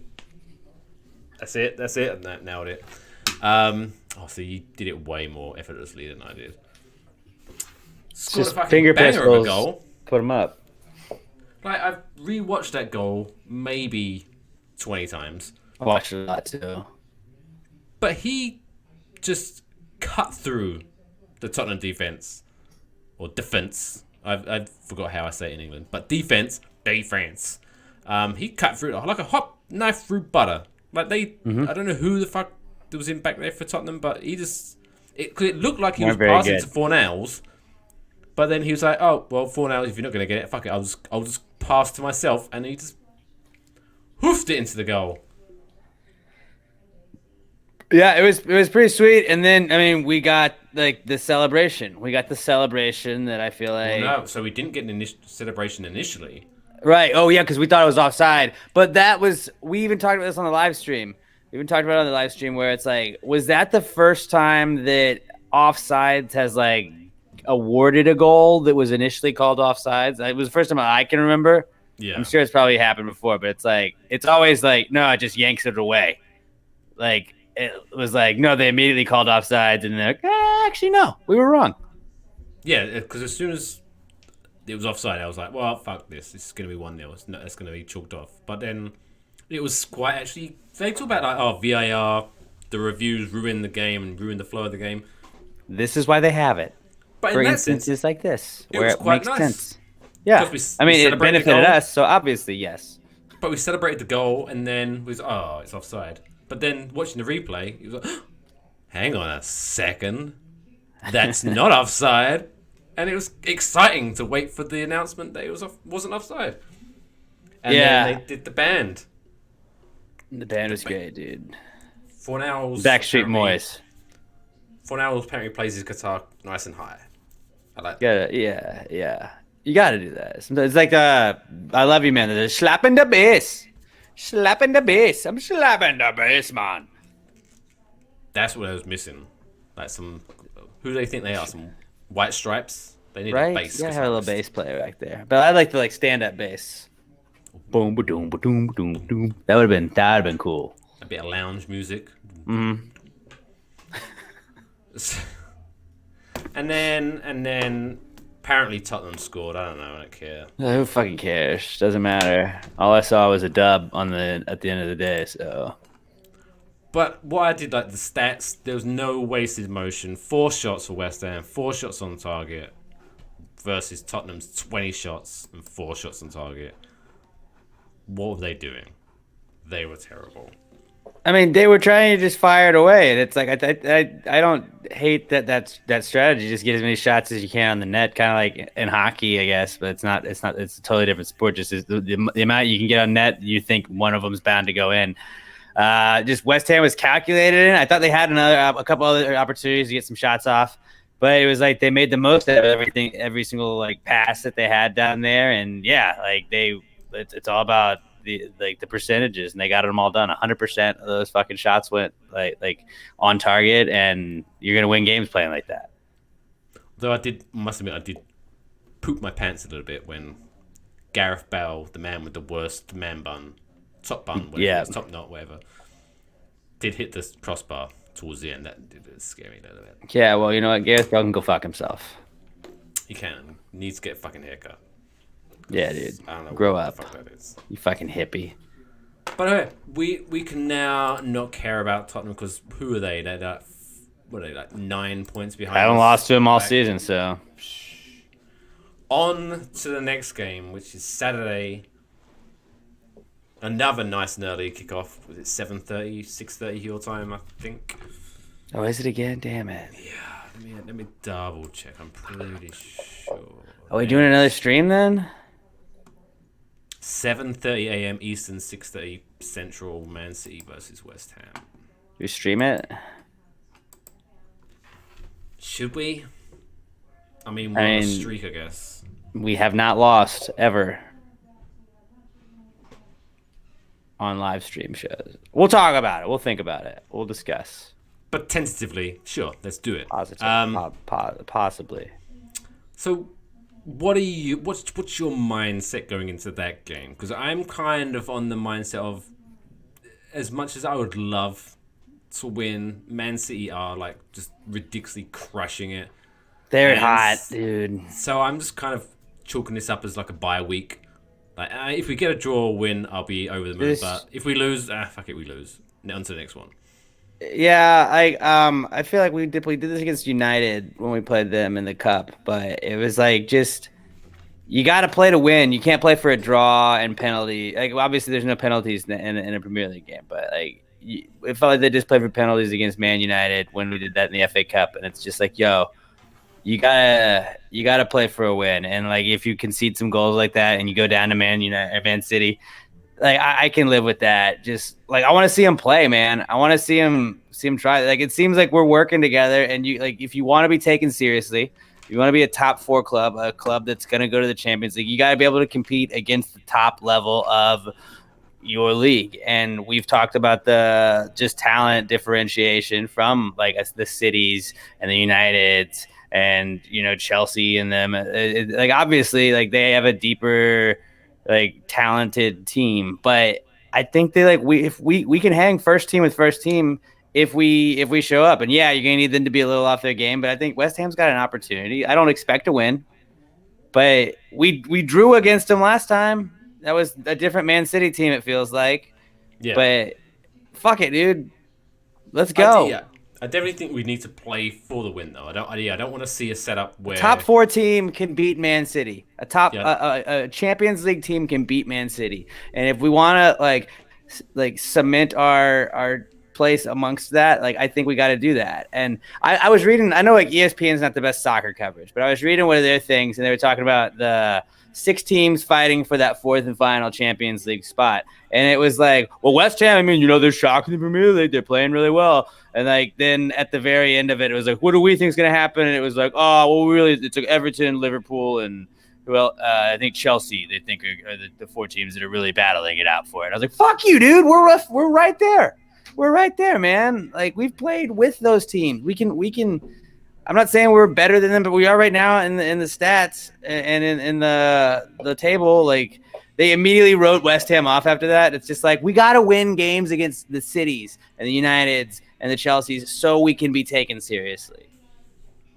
That's it. I nailed it. So you did it way more effortlessly than I did. Scored Just a fucking finger banger of a pistols. goal. Put them up. Like, I've rewatched that goal maybe 20 times. I watched it a lot too. But he just cut through the Tottenham defense. Or defense. I forgot how I say it in England. But defense. He cut through it like a hot knife through butter. Like I don't know who the fuck was in back there for Tottenham, but he just... It looked like he was passing to Fornals. But then he was like, oh, well, Fornals, if you're not going to get it, fuck it. I'll just pass to myself. And he just hoofed it into the goal. Yeah, it was pretty sweet. And then, I mean, we got like the celebration. We got the celebration that I feel like... Well, no, so we didn't get an celebration initially. Right. Oh, yeah, because we thought it was offside. But that was... We even talked about this on the live stream. We even talked about it on the live stream where it's like, was that the first time that offsides has like awarded a goal that was initially called offsides? It was the first time I can remember. Yeah. I'm sure it's probably happened before, but it's like, it's always like, no, it just yanks it away. Like, it was like, no, they immediately called offsides, and they're like, actually, no, we were wrong. Yeah, because as soon as it was offside, I was like, well, fuck this. It's going to be 1-0. It's going to be chalked off. But then it was quite actually... They talk about, like, oh, VAR, the reviews ruined the game and ruined the flow of the game. This is why they have it. But for in that instances sense, like this, it where was it quite makes nice. sense. Yeah. I mean, it benefited us, so obviously, yes. But we celebrated the goal, and then we was, oh, it's offside. But then watching the replay, it was like, hang on a second. That's not offside. And it was exciting to wait for the announcement that it wasn't offside. And then they did the band. The band was great, dude. Fornals... Backstreet Boys. Fornals apparently plays his guitar nice and high. I like that. Yeah. You gotta do that. Sometimes it's like I love you, man. They're slapping the bass. Slapping the bass. I'm slapping the bass, man. That's what I was missing. Like some... Who do they think they are? Some White Stripes? They need Right? a bass. You gotta have a little bass player back there. But I like the stand-up bass. Boom, ba-doom, ba-doom, ba-doom, ba-doom. That would have been cool. A bit of lounge music. Mm-hmm. And then apparently Tottenham scored. I don't know. I don't care. Who fucking cares? Doesn't matter. All I saw was a dub at the end of the day. So, but what I did, like the stats, there was no wasted motion. 4 shots for West Ham, 4 shots on target, versus Tottenham's 20 shots and 4 shots on target. What were they doing? They were terrible. I mean, they were trying to just fire it away, and it's like I don't hate that strategy. Just get as many shots as you can on the net, kind of like in hockey, I guess. But it's not. It's a totally different sport. Just the amount you can get on net, you think one of them's bound to go in. Just West Ham was calculated in. I thought they had a couple other opportunities to get some shots off, but it was like they made the most out of everything, every single like pass that they had down there, and yeah, like it's all about the percentages, and they got them all done. 100% of those fucking shots went like on target, and you're gonna win games playing like that. Though must admit, I did poop my pants a little bit when Gareth Bale, the man with the worst top bun, top knot, whatever, did hit the crossbar towards the end. That did scare me a little bit. Yeah, well, you know what? Gareth Bale can go fuck himself. He can. He needs to get a fucking haircut. Yeah, dude. I don't know Grow what up. the fuck that is. You fucking hippie. But okay, we can now not care about Tottenham because who are they? They're like 9 points behind. I haven't us. lost to him all season, so. On to the next game, which is Saturday. Another nice and early kickoff. Was it 7:30, 6:30 your time, I think? Oh, is it again? Damn it. Yeah, let me double check. I'm pretty sure. Are we doing another stream then? 7:30 a.m. Eastern, 6:30 Central. Man City versus West Ham. Do we stream it? Should we? I mean, I we're on a mean, streak, I guess. we have not lost ever on live stream shows. We'll talk about it. We'll think about it. We'll discuss. But tentatively, sure, let's do it. Positive, possibly. So, what are you? What's your mindset going into that game? Because I'm kind of on the mindset of, as much as I would love to win, Man City are like just ridiculously crushing it. They're And hot, dude. So I'm just kind of chalking this up as like a bye week. Like, if we get a draw or win, I'll be over the moon. But if we lose, fuck it, we lose. On to the next one. Yeah, I feel like we did this against United when we played them in the cup, but it was like just you got to play to win. You can't play for a draw and penalty. Like obviously, there's no penalties in a Premier League game, but like it felt like they just played for penalties against Man United when we did that in the FA Cup, and it's just like, yo, you gotta play for a win, and like if you concede some goals like that and you go down to Man City. Like I can live with that. Just like I want to see him play, man. I want to see him try. Like it seems like we're working together. And you like if you want to be taken seriously, if you want to be a top 4 club, a club that's gonna go to the Champions League, you got to be able to compete against the top level of your league. And we've talked about the just talent differentiation from like the cities and the Uniteds and Chelsea and them. Like obviously, like they have a deeper like talented team, but I think they like if we can hang first team with first team if we show up. And yeah, you're gonna need them to be a little off their game, but I think West Ham's got an opportunity. I don't expect to win, but we drew against them last time. That was a different Man City team, it feels like. Yeah. But fuck it, dude. Let's go. I definitely think we need to play for the win, though. I don't want to see a setup where top 4 team can beat Man City. A Champions League team can beat Man City, and if we want to like cement our place amongst that, like I think we got to do that. And I was reading. I know like ESPN's not the best soccer coverage, but I was reading one of their things, and they were talking about the 6 teams fighting for that 4th and final Champions League spot. And it was like, well, West Ham, I mean, they're shocking the Premier League. They're playing really well. And like then at the very end of it, it was like, what do we think is going to happen? And it was like, oh, well, really, it's like Everton, Liverpool, and I think Chelsea. They think are the 4 teams that are really battling it out for it. I was like, fuck you, dude. We're right there. We're right there, man. Like we've played with those teams. We can. I'm not saying we're better than them, but we are right now in the stats and in the table. Like they immediately wrote West Ham off after that. It's just like we got to win games against the cities and the Uniteds and the Chelseas so we can be taken seriously.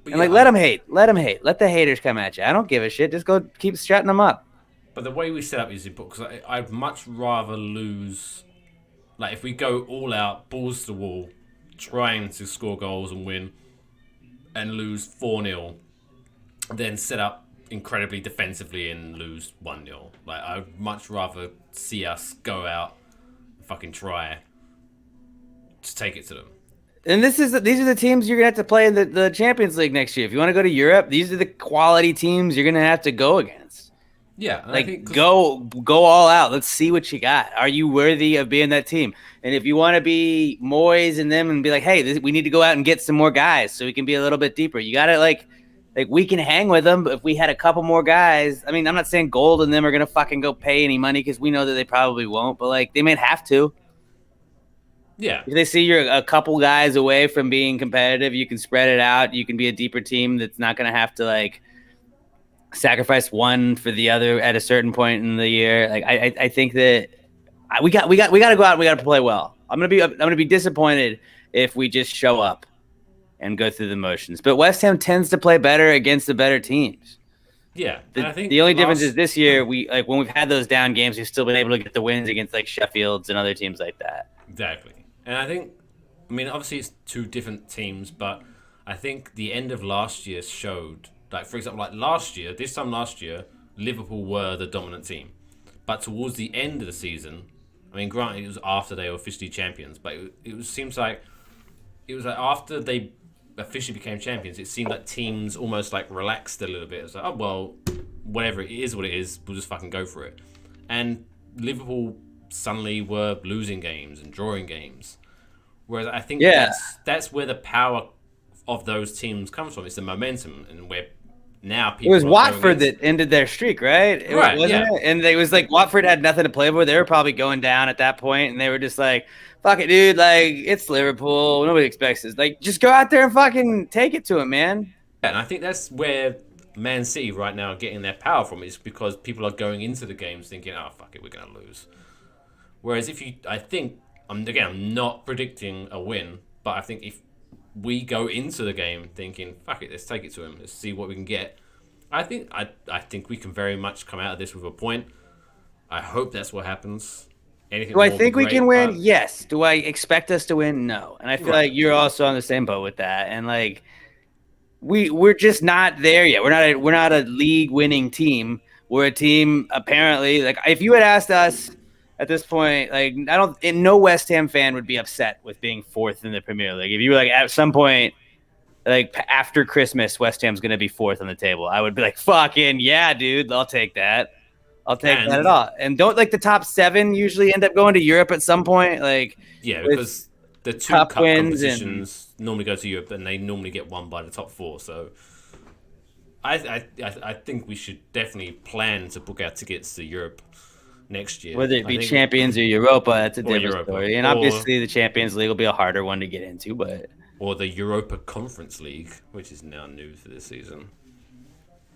But and let them hate. Let the haters come at you. I don't give a shit. Just go keep shutting them up. But the way we set up is important because I'd much rather lose. Like if we go all out, balls to the wall, trying to score goals and win, and lose 4-0, then set up incredibly defensively and lose 1-0. Like I'd much rather see us go out and fucking try to take it to them. And these are the teams you're gonna have to play in the Champions League next year. If you want to go to Europe, these are the quality teams you're gonna have to go against. Yeah, like go all out. Let's see what you got. Are you worthy of being that team? And if you want to be Moyes and them and be like, hey, we need to go out and get some more guys so we can be a little bit deeper. You got to like we can hang with them. But if we had a couple more guys, I mean, I'm not saying Gold and them are gonna fucking go pay any money because we know that they probably won't. But like they might have to. Yeah. If they see you're a couple guys away from being competitive, you can spread it out. You can be a deeper team that's not going to have to like sacrifice one for the other at a certain point in the year. Like I think that we got to go out and we got to play well. I'm going to be disappointed if we just show up and go through the motions. But West Ham tends to play better against the better teams. Yeah. I think the only difference is this year we like when we've had those down games, we've still been able to get the wins against like Sheffields and other teams like that. Exactly. And I think, I mean, obviously it's 2 different teams, but I think the end of last year showed, like, for example, like this time last year, Liverpool were the dominant team. But towards the end of the season, I mean, granted, it was after they were officially champions, but seems like it was like after they officially became champions, it seemed like teams almost like relaxed a little bit. It was like, oh, well, whatever it is, we'll just fucking go for it. And Liverpool suddenly were losing games and drawing games, whereas I think that's where the power of those teams comes from. It's the momentum, and where now It people was are Watford going that ended their streak, right? Right, Wasn't yeah. it? And it was like Watford had nothing to play for. They were probably going down at that point, and they were just like, "Fuck it, dude! Like it's Liverpool. Nobody expects this. Like just go out there and fucking take it to him, man." And I think that's where Man City right now are getting their power from, is because people are going into the games thinking, "Oh fuck it, we're gonna lose." Whereas I think I'm not predicting a win, but I think if we go into the game thinking, "Fuck it, let's take it to him, let's see what we can get," I think we can very much come out of this with a point. I hope that's what happens. Anything Do I more would be think we can great, win? but Yes. Do I expect us to win? No. And I feel right, like you're also on the same boat with that. And like we're just not there yet. We're not a league winning team. We're a team apparently. Like if you had asked us at this point, like no West Ham fan would be upset with being fourth in the Premier League. If you were like at some point, like after Christmas, West Ham's gonna be fourth on the table, I would be like, fucking yeah, dude, I'll take that. I'll take that at and all. And don't like the top seven usually end up going to Europe at some point, like yeah, with because the two cup cup wins and competitions normally go to Europe, and they normally get won by the top four. So I think we should definitely plan to book our tickets to Europe next year. whether it I be think, Champions or Europa, that's a or different Europa, story. And or obviously the Champions League will be a harder one to get into, but or the Europa Conference League, which is now new for this season.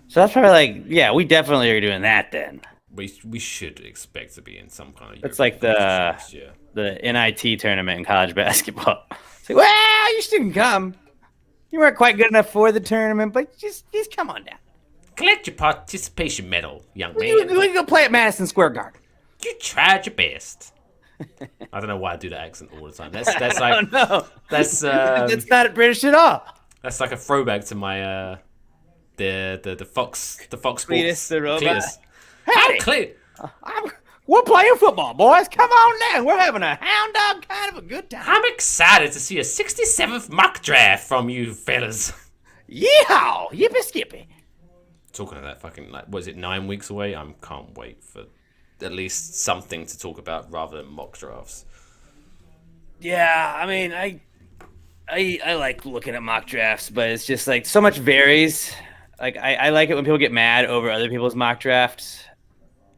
so that's probably like, yeah, we definitely are doing that then. We should expect to be in some kind of. That's European like competition next year. the NIT tournament in college basketball. It's like, well, you still can come. You weren't quite good enough for the tournament, but just come on down. Collect your participation medal, young man. We can go play at Madison Square Garden. You tried your best. I don't know why I do that accent all the time. That's I like don't know. that's That's not British at all. that's like a throwback to my the Fox Cletus Sports the robot. Cletus. Howdy. We're playing football, boys. Come on down. We're having a hound dog kind of a good time. I'm excited to see a 67th mock draft from you fellas. Yeehaw! Yippee skippy. Talking of that fucking, like, was it 9 weeks away? I can't wait for at least something to talk about rather than mock drafts. Yeah, I mean, I like looking at mock drafts, but it's just like so much varies. Like I like it when people get mad over other people's mock drafts.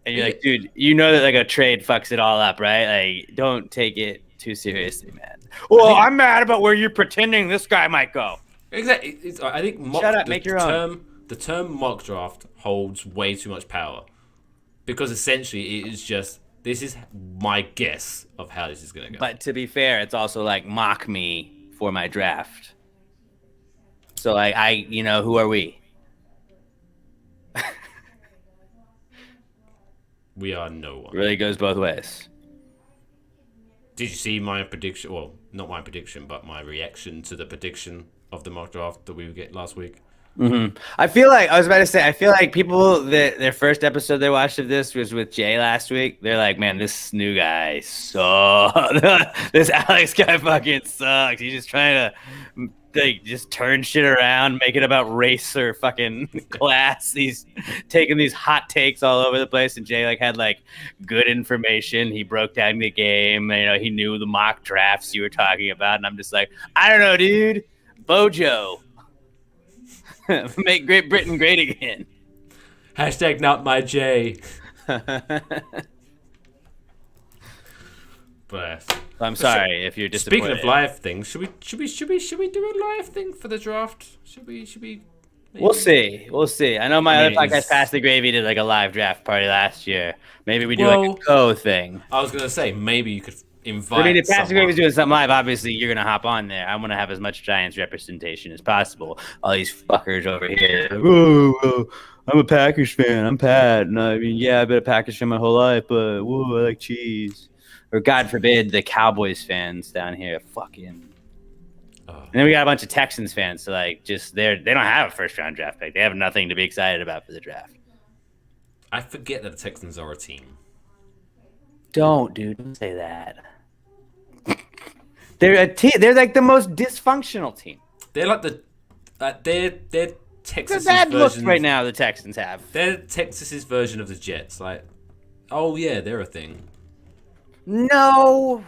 And you're like, dude, you know that like a trade fucks it all up, right? Like, don't take it too seriously, man. Well, I'm mad about where you're pretending this guy might go. Exactly. I think Shut up, make your own. The term mock draft holds way too much power, because essentially it is just, this is my guess of how this is going to go. But to be fair, it's also like mock me for my draft. So like who are we? We are no one. Really goes both ways. Did you see my prediction? Well, not my prediction, but my reaction to the prediction of the mock draft that we would get last week. Mm-hmm. I feel like people that their first episode they watched of this was with Jay last week. They're like, man, this new guy sucks. This Alex guy fucking sucks. He's just trying to just turn shit around, make it about race or fucking class. He's taking these hot takes all over the place, and Jay like had like good information. He broke down the game. He knew the mock drafts you were talking about, and I'm just like, I don't know, dude. Bojo. Make Great Britain great again. Hashtag not my J. But I'm sorry if you're disappointed. speaking of live things, should we do a live thing for the draft? Should we? Maybe? We'll see. I know my other podcast, Pass the Gravy, did like a live draft party last year. Maybe we do like a co thing. I was gonna say maybe you could invite. I mean, if Pass the someone. Gravy's doing something live, obviously you're gonna hop on there. I'm gonna have as much Giants representation as possible. All these fuckers over here. Like, oh, I'm a Packers fan. I'm Pat. And I mean, yeah, I've been a Packers fan my whole life, but whoa, I like cheese. Or God forbid, the Cowboys fans down here, fucking. And then we got a bunch of Texans fans, so like, just they don't have a first round draft pick. They have nothing to be excited about for the draft. I forget that the Texans are a team. Don't say that. They're a team. They're like the most dysfunctional team. They're like they're Texas. They're bad looks right now. The Texans have. They're Texas's version of the Jets. Like, oh yeah, they're a thing. No,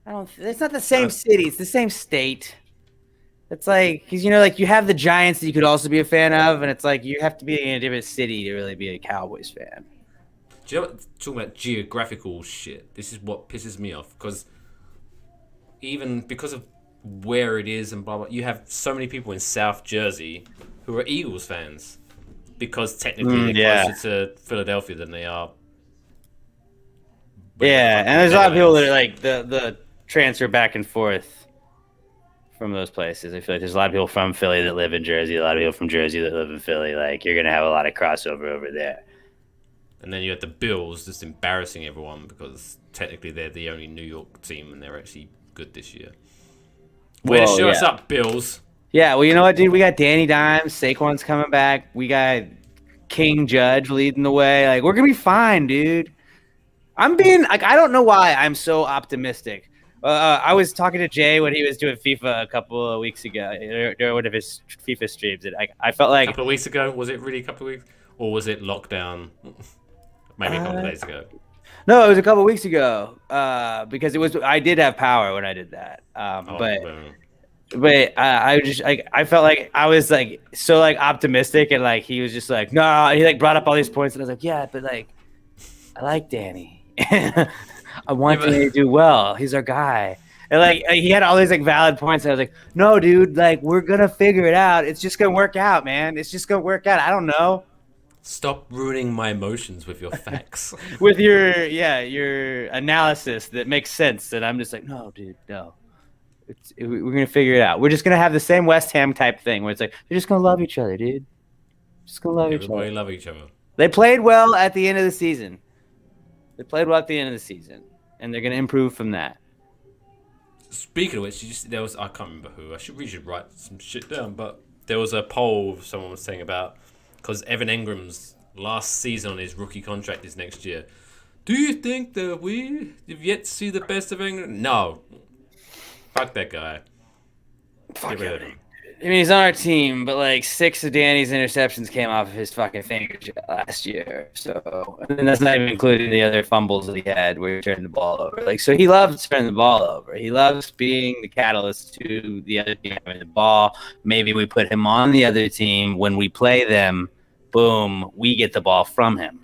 I don't. It's not the same city. It's the same state. It's like, because, like you have the Giants that you could also be a fan of, and it's like you have to be in a different city to really be a Cowboys fan. Do you know what, talking about geographical shit? This is what pisses me off because even because of where it is and blah blah, you have so many people in South Jersey who are Eagles fans because technically they're closer to Philadelphia than they are. Yeah, and there's a lot of people that are like the transfer back and forth from those places. I feel like there's a lot of people from Philly that live in Jersey, a lot of people from Jersey that live in Philly. Like, you're gonna have a lot of crossover over there. And then you have the Bills just embarrassing everyone because technically they're the only New York team and they're actually good this year. Way to show us up, Bills. Yeah, well, you know what, dude? We got Danny Dimes, Saquon's coming back. We got King Judge leading the way. Like, we're gonna be fine, dude. I'm being like, I don't know why I'm so optimistic. I was talking to Jay when he was doing FIFA a couple of weeks ago during one of his FIFA streams, and I felt like a couple of weeks ago. Was it really a couple of weeks, or was it lockdown? Maybe a couple of days ago. No, it was a couple of weeks ago. Because I did have power when I did that. But I felt like I was like so like optimistic, and like he was just like, no, he like brought up all these points, and I was like, yeah, but like I like Danny. I want him to do well. He's our guy. And like he had all these like valid points. And I was like, no, dude, like we're gonna figure it out. It's just gonna work out, man. It's just gonna work out. I don't know. Stop ruining my emotions with your facts. With your analysis that makes sense. And I'm just like, no, dude, no. We're gonna figure it out. We're just gonna have the same West Ham type thing where it's like they're just gonna love each other, dude. Just gonna love each other. Everybody love each other. They played well at the end of the season. And they're going to improve from that. Speaking of which, there was, I can't remember who. We should write some shit down, but there was a poll someone was saying about, because Evan Ingram's last season on his rookie contract is next year. Do you think that we have yet to see the best of Ingram? No. Fuck that guy. Get rid of him. I mean, he's on our team, but like 6 of Danny's interceptions came off of his fucking finger last year. So, and that's not even including the other fumbles that he had where he turned the ball over. Like, so he loves turning the ball over. He loves being the catalyst to the other team having the ball. Maybe we put him on the other team when we play them. Boom, we get the ball from him.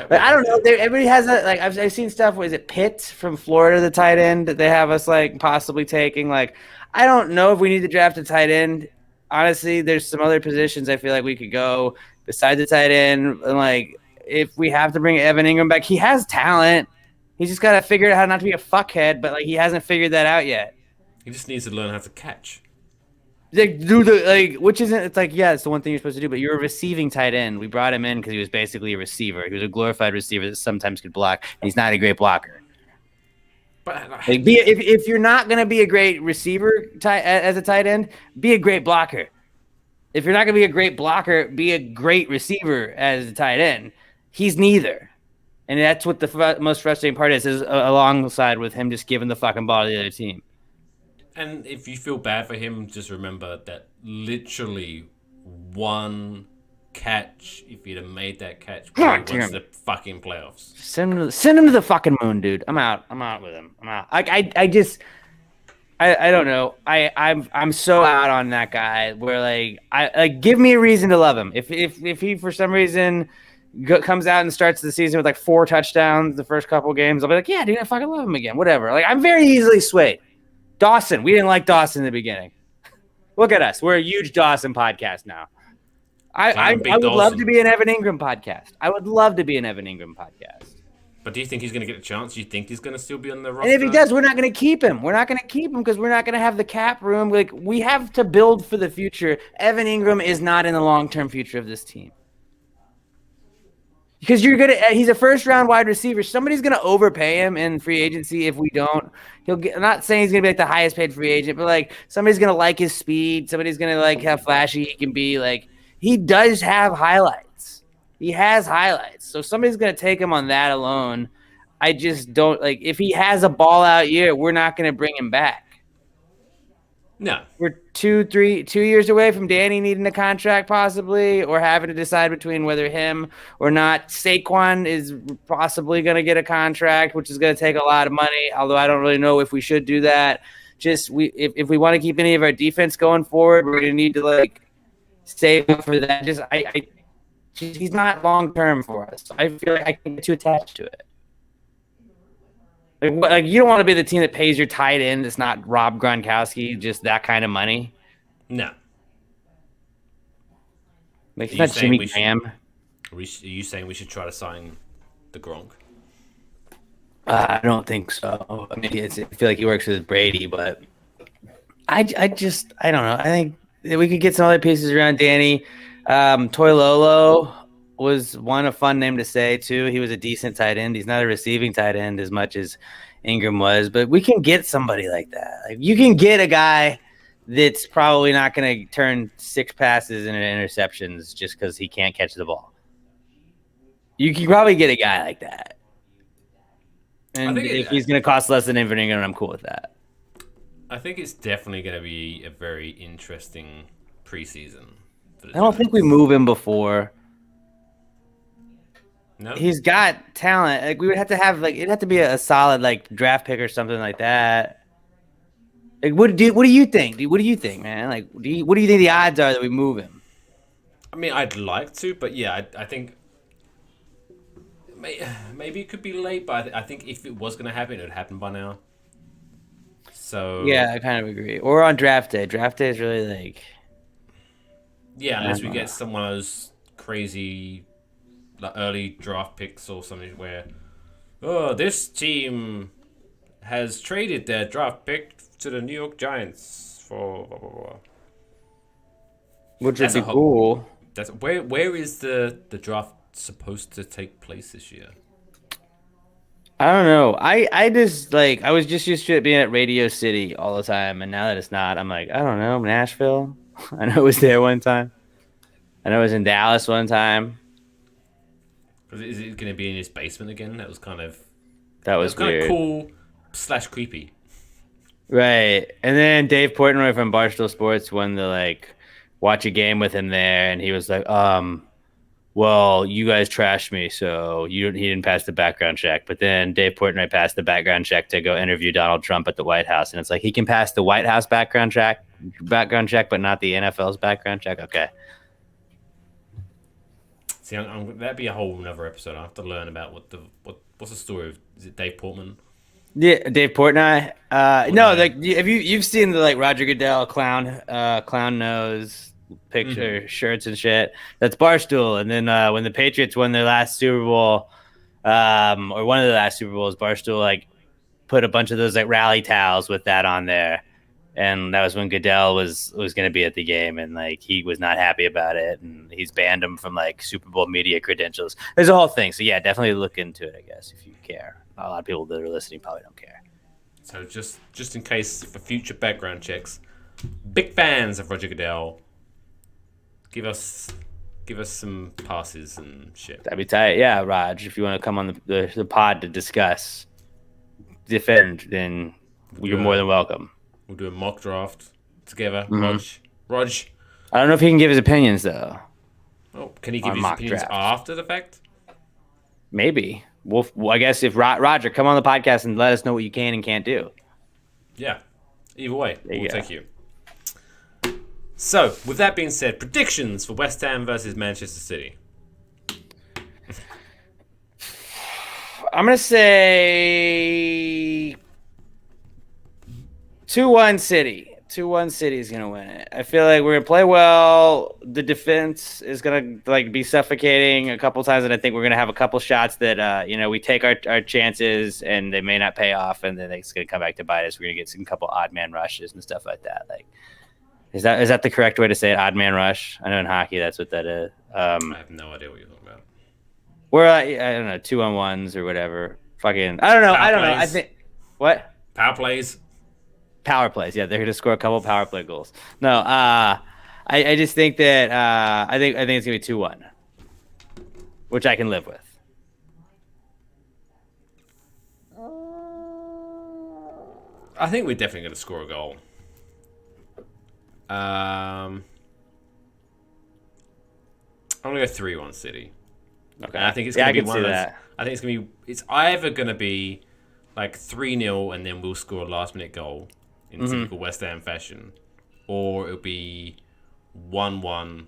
But I don't know. Everybody has a like. I've seen stuff. Was it Pitt from Florida, the tight end that they have us like possibly taking? Like, I don't know if we need to draft a tight end. Honestly, there's some other positions I feel like we could go besides the tight end. And like, if we have to bring Evan Ingram back, he has talent. He's just got to figure out how not to be a fuckhead. But like, he hasn't figured that out yet. He just needs to learn how to catch. Like, do the like, which isn't. It's like, yeah, it's the one thing you're supposed to do. But you're a receiving tight end. We brought him in because he was basically a receiver. He was a glorified receiver that sometimes could block, and he's not a great blocker. But like, if you're not gonna be a great receiver as a tight end, be a great blocker. If you're not gonna be a great blocker, be a great receiver as a tight end. He's neither, and that's what the most frustrating part is alongside with him just giving the fucking ball to the other team. And if you feel bad for him, just remember that literally one catch, if he'd have made that catch, he wants the fucking playoffs. Send him to the fucking moon, dude. I'm out with him. I'm out. I don't know. I'm so out on that guy. Where like give me a reason to love him. If he for some reason comes out and starts the season with like 4 touchdowns the first couple games, I'll be like, yeah, dude, I fucking love him again. Whatever. Like, I'm very easily swayed. Dawson, we didn't like Dawson in the beginning. Look at us. We're a huge Dawson podcast now. I would love to be an Evan Ingram podcast. But do you think he's going to get a chance? Do you think he's going to still be on the roster? And if he does, we're not going to keep him. We're not going to keep him because we're not going to have the cap room. Like, we have to build for the future. Evan Ingram is not in the long-term future of this team. Because he's a first-round wide receiver. Somebody's going to overpay him in free agency if we don't. I'm not saying he's going to be like the highest-paid free agent, but like somebody's going to like his speed. Somebody's going to like how flashy he can be. Like, he does have highlights. He has highlights. So somebody's going to take him on that alone. I just don't like if he has a ball-out year, we're not going to bring him back. No. We're 2 years away from Danny needing a contract possibly, or having to decide between whether him or not. Saquon is possibly going to get a contract, which is going to take a lot of money, although I don't really know if we should do that. just if we want to keep any of our defense going forward, we're gonna need to like save up for that. He's not long term for us. I feel like I can get too attached to it. Like you don't want to be the team that pays your tight end. It's not Rob Gronkowski, just that kind of money. No. Like it's not Jimmy Graham. Are you saying we should try to sign the Gronk? I don't think so. I mean, I feel like he works with Brady, but I don't know. I think we could get some other pieces around Danny. Toilolo was a fun name to say too. He was a decent tight end. He's not a receiving tight end as much as Ingram was, but we can get somebody like that. Like you can get a guy that's probably not going to turn 6 passes into interceptions just because he can't catch the ball. You can probably get a guy like that. And if he's going to cost less than Ingram, I'm cool with that. I think it's definitely going to be a very interesting preseason. I don't think we move him before. No, he's got talent. Like we would have to have it'd have to be a solid like draft pick or something like that. Like what do you think? What do you think, man? Like what do you think the odds are that we move him? I mean, I'd like to, but yeah, I think maybe it could be late. But I think if it was going to happen, it would happen by now. So yeah, I kind of agree. Or on draft day. Draft day is really like unless we get some of those crazy like early draft picks or something where this team has traded their draft pick to the New York Giants for blah, blah, blah. Which would be cool. That's where is the draft supposed to take place this year? I don't know. I just I was just used to it being at Radio City all the time, and now that it's not, I'm like, I don't know, Nashville. I know it was there one time. I know it was in Dallas one time. Is it going to be in his basement again? That was kind of weird. Cool / creepy. Right. And then Dave Portnoy from Barstool Sports won the watch a game with him there, and he was like, well, you guys trashed me, so he didn't pass the background check. But then Dave Portnoy passed the background check to go interview Donald Trump at the White House, and it's like he can pass the White House background check, but not the NFL's background check. Okay. See, that'd be a whole another episode. I have to learn about what's the story of. Is it Dave Portman? Yeah, Dave Portnoy. No, have you've seen the Roger Goodell clown nose picture shirts and shit. That's Barstool. And then when the Patriots won their last Super Bowl, or one of the last Super Bowls, Barstool put a bunch of those rally towels with that on there. And that was when Goodell was going to be at the game, and he was not happy about it, and he's banned him from Super Bowl media credentials. There's a whole thing. So yeah, definitely look into it, I guess, if you care. A lot of people that are listening probably don't care. So just in case for future background checks, big fans of Roger Goodell. Give us some passes and shit. That'd be tight. Yeah, Raj, if you want to come on the pod to defend, then you're more than welcome. We'll do a mock draft together. Mm-hmm. Raj. I don't know if he can give his opinions though. Oh, can he give his opinions after the fact? Maybe. Well, I guess if Roger, come on the podcast and let us know what you can and can't do. Yeah. Either way, we'll take you. So, with that being said, predictions for West Ham versus Manchester City. I'm going to say 2-1 City. 2-1 City is going to win it. I feel like we're going to play well. The defense is going to be suffocating a couple times, and I think we're going to have a couple shots that we take our chances and they may not pay off, and then it's going to come back to bite us. We're going to get some couple odd man rushes and stuff like that. Is that the correct way to say it? Odd man rush? I know in hockey that's what that is. I have no idea what you're talking about. We're I don't know, 2-on-1s or whatever. Fucking I don't know. I think what? Power plays. Power plays. Yeah, they're going to score a couple power play goals. No, I just think that I think it's going to be 2-1, which I can live with. I think we're definitely going to score a goal. I'm gonna go 3-1 City. Okay. And I think it's gonna be one of those. That. I think it's either gonna be 3-0 and then we'll score a last minute goal, in typical West Ham fashion, or it'll be 1-1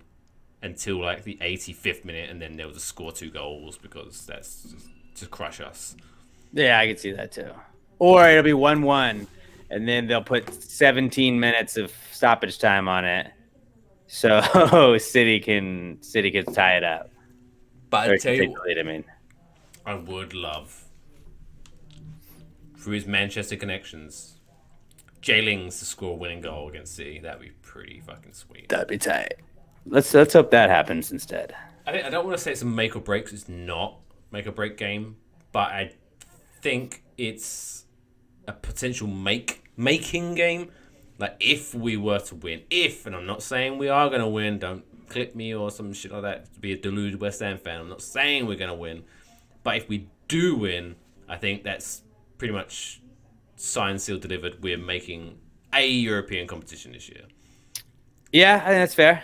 until like the 85th minute, and then they'll just score 2 goals because that's just to crush us. Yeah, I can see that too. Or it'll be 1-1, and then they'll put 17 minutes of stoppage time on it, so City can tie it up. But I tell you, I I would love, through his Manchester connections, Jay Lings to score a winning goal against City. That'd be pretty fucking sweet. That'd be tight. Let's hope that happens instead. I don't want to say it's a make or break, 'cause it's not make or break game, but I think it's a potential making game. Like, if we were to win, and I'm not saying we are going to win, don't clip me or some shit like that to be a deluded West Ham fan. I'm not saying we're going to win, but if we do win, I think that's pretty much signed, sealed, delivered. We're making a European competition this year. Yeah, I think that's fair.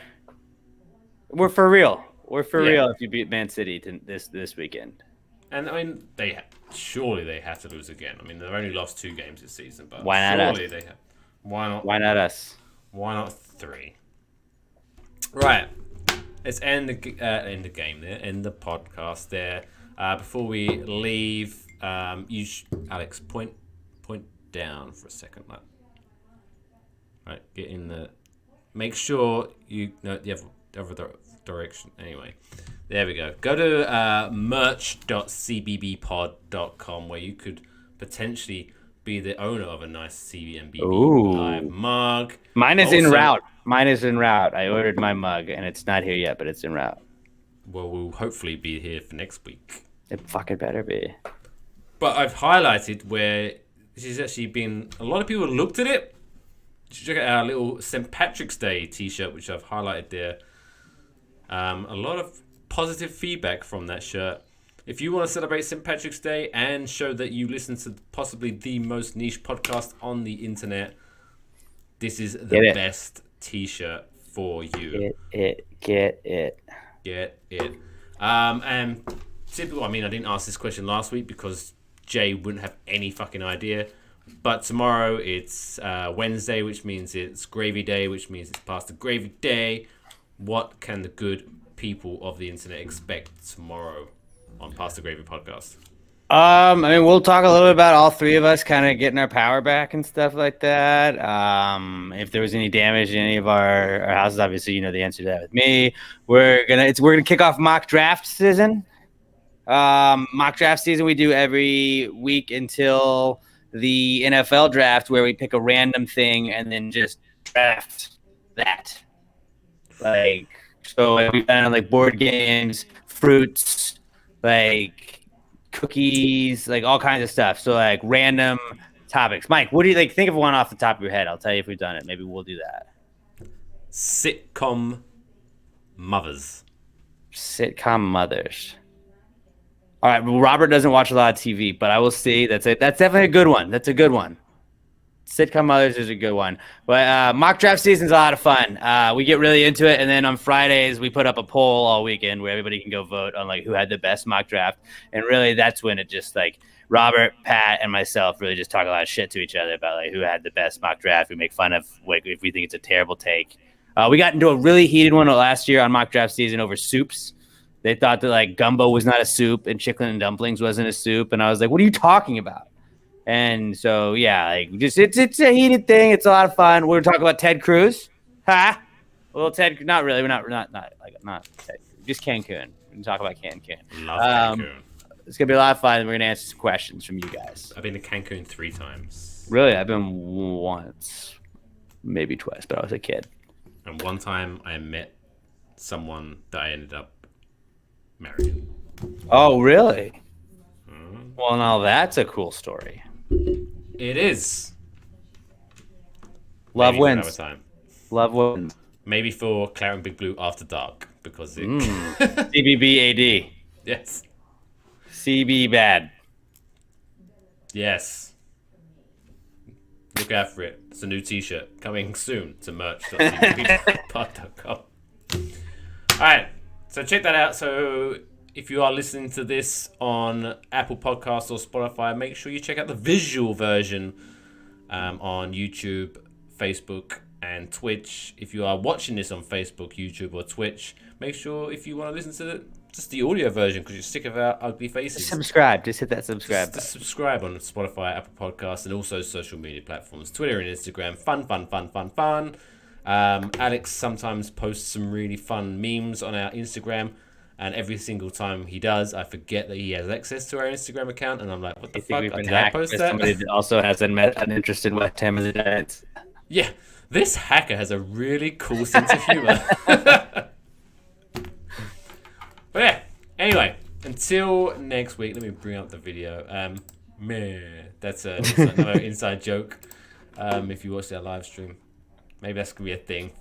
We're for real. We're for real if you beat Man City this weekend. And I mean, surely they have to lose again. I mean, they've only lost 2 games this season, but why not surely they have. Why not? Why not us? Why not 3? Right. Let's end the game there. End the podcast there. Before we leave, Alex, point down for a second. Right. Get in the. Make sure you know the other direction. Anyway, there we go. Go to merch.cbbpod.com where you could potentially be the owner of a nice CBMB live mug. Mine is en route. I ordered my mug and it's not here yet, but it's en route. Well, we'll hopefully be here for next week. It fucking better be. But I've highlighted where this has actually been. A lot of people looked at it. Check out our little St. Patrick's Day t-shirt, which I've highlighted there. A lot of positive feedback from that shirt. If you want to celebrate St. Patrick's Day and show that you listen to possibly the most niche podcast on the internet, this is the best t-shirt for you. Get it. And typical, I mean, I didn't ask this question last week because Jay wouldn't have any fucking idea. But tomorrow it's Wednesday, which means it's Gravy Day, which means it's past the Gravy Day. What can the good people of the internet expect tomorrow on Past the Gravy podcast? I mean, we'll talk a little bit about all 3 of us kind of getting our power back and stuff like that. If there was any damage in any of our houses, obviously you know the answer to that with me. We're gonna kick off mock draft season. Mock draft season we do every week until the NFL draft, where we pick a random thing and then just draft that. Like, so we've done like board games, fruits, like cookies, like all kinds of stuff. So like random topics. Mike, what do you think of one off the top of your head? I'll tell you if we've done it. Maybe we'll do that. Sitcom mothers. All right. Well, Robert doesn't watch a lot of TV, but I will see. That's definitely a good one. That's a good one. Sitcom mothers is a good one. But mock draft season's a lot of fun. We get really into it, and then on Fridays we put up a poll all weekend where everybody can go vote on like who had the best mock draft. And really, that's when it just like Robert, Pat, and myself really just talk a lot of shit to each other about like who had the best mock draft. We make fun of like if we think it's a terrible take. We got into a really heated one last year on mock draft season over soups. They thought that like gumbo was not a soup and chicken and dumplings wasn't a soup, and I was like, "What are you talking about?" And so yeah, like just it's a heated thing. It's a lot of fun. We're gonna talk about Ted Cruz, a little Ted. Not really. We're not Ted, just Cancun. We're gonna talk about Cancun. Love Cancun. It's gonna be a lot of fun. And we're gonna answer some questions from you guys. I've been to Cancun 3 times. Really, I've been once, maybe twice, but I was a kid. And one time I met someone that I ended up marrying. Oh, really? Mm-hmm. Well, now that's a cool story. It is. Love wins. Love wins. Maybe for Claret and Big Blue after dark because it. CBB AD. Yes. CB bad. Yes. Look out for it. It's a new t-shirt coming soon to merch.cbbpod.com. Alright, so check that out. So if you are listening to this on Apple Podcasts or Spotify, make sure you check out the visual version on YouTube, Facebook, and Twitch. If you are watching this on Facebook, YouTube, or Twitch, make sure if you want to listen to just the audio version because you're sick of our ugly faces. Just subscribe. Just hit that subscribe button. Just subscribe on Spotify, Apple Podcasts, and also social media platforms, Twitter and Instagram. Fun. Alex sometimes posts some really fun memes on our Instagram, and every single time he does, I forget that he has access to our Instagram account, and I'm like, what the fuck? Did I post that? Somebody that also has an interest in West Ham as a Giants. Yeah, this hacker has a really cool sense of humor. But yeah, anyway, until next week, let me bring up the video. That's another inside joke. If you watch that live stream, maybe that's gonna be a thing.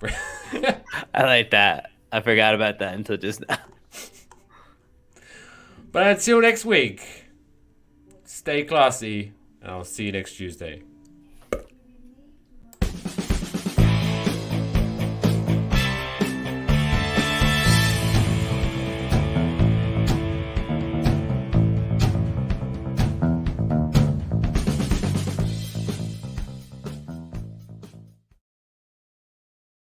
I like that. I forgot about that until just now. But until next week, stay classy, and I'll see you next Tuesday.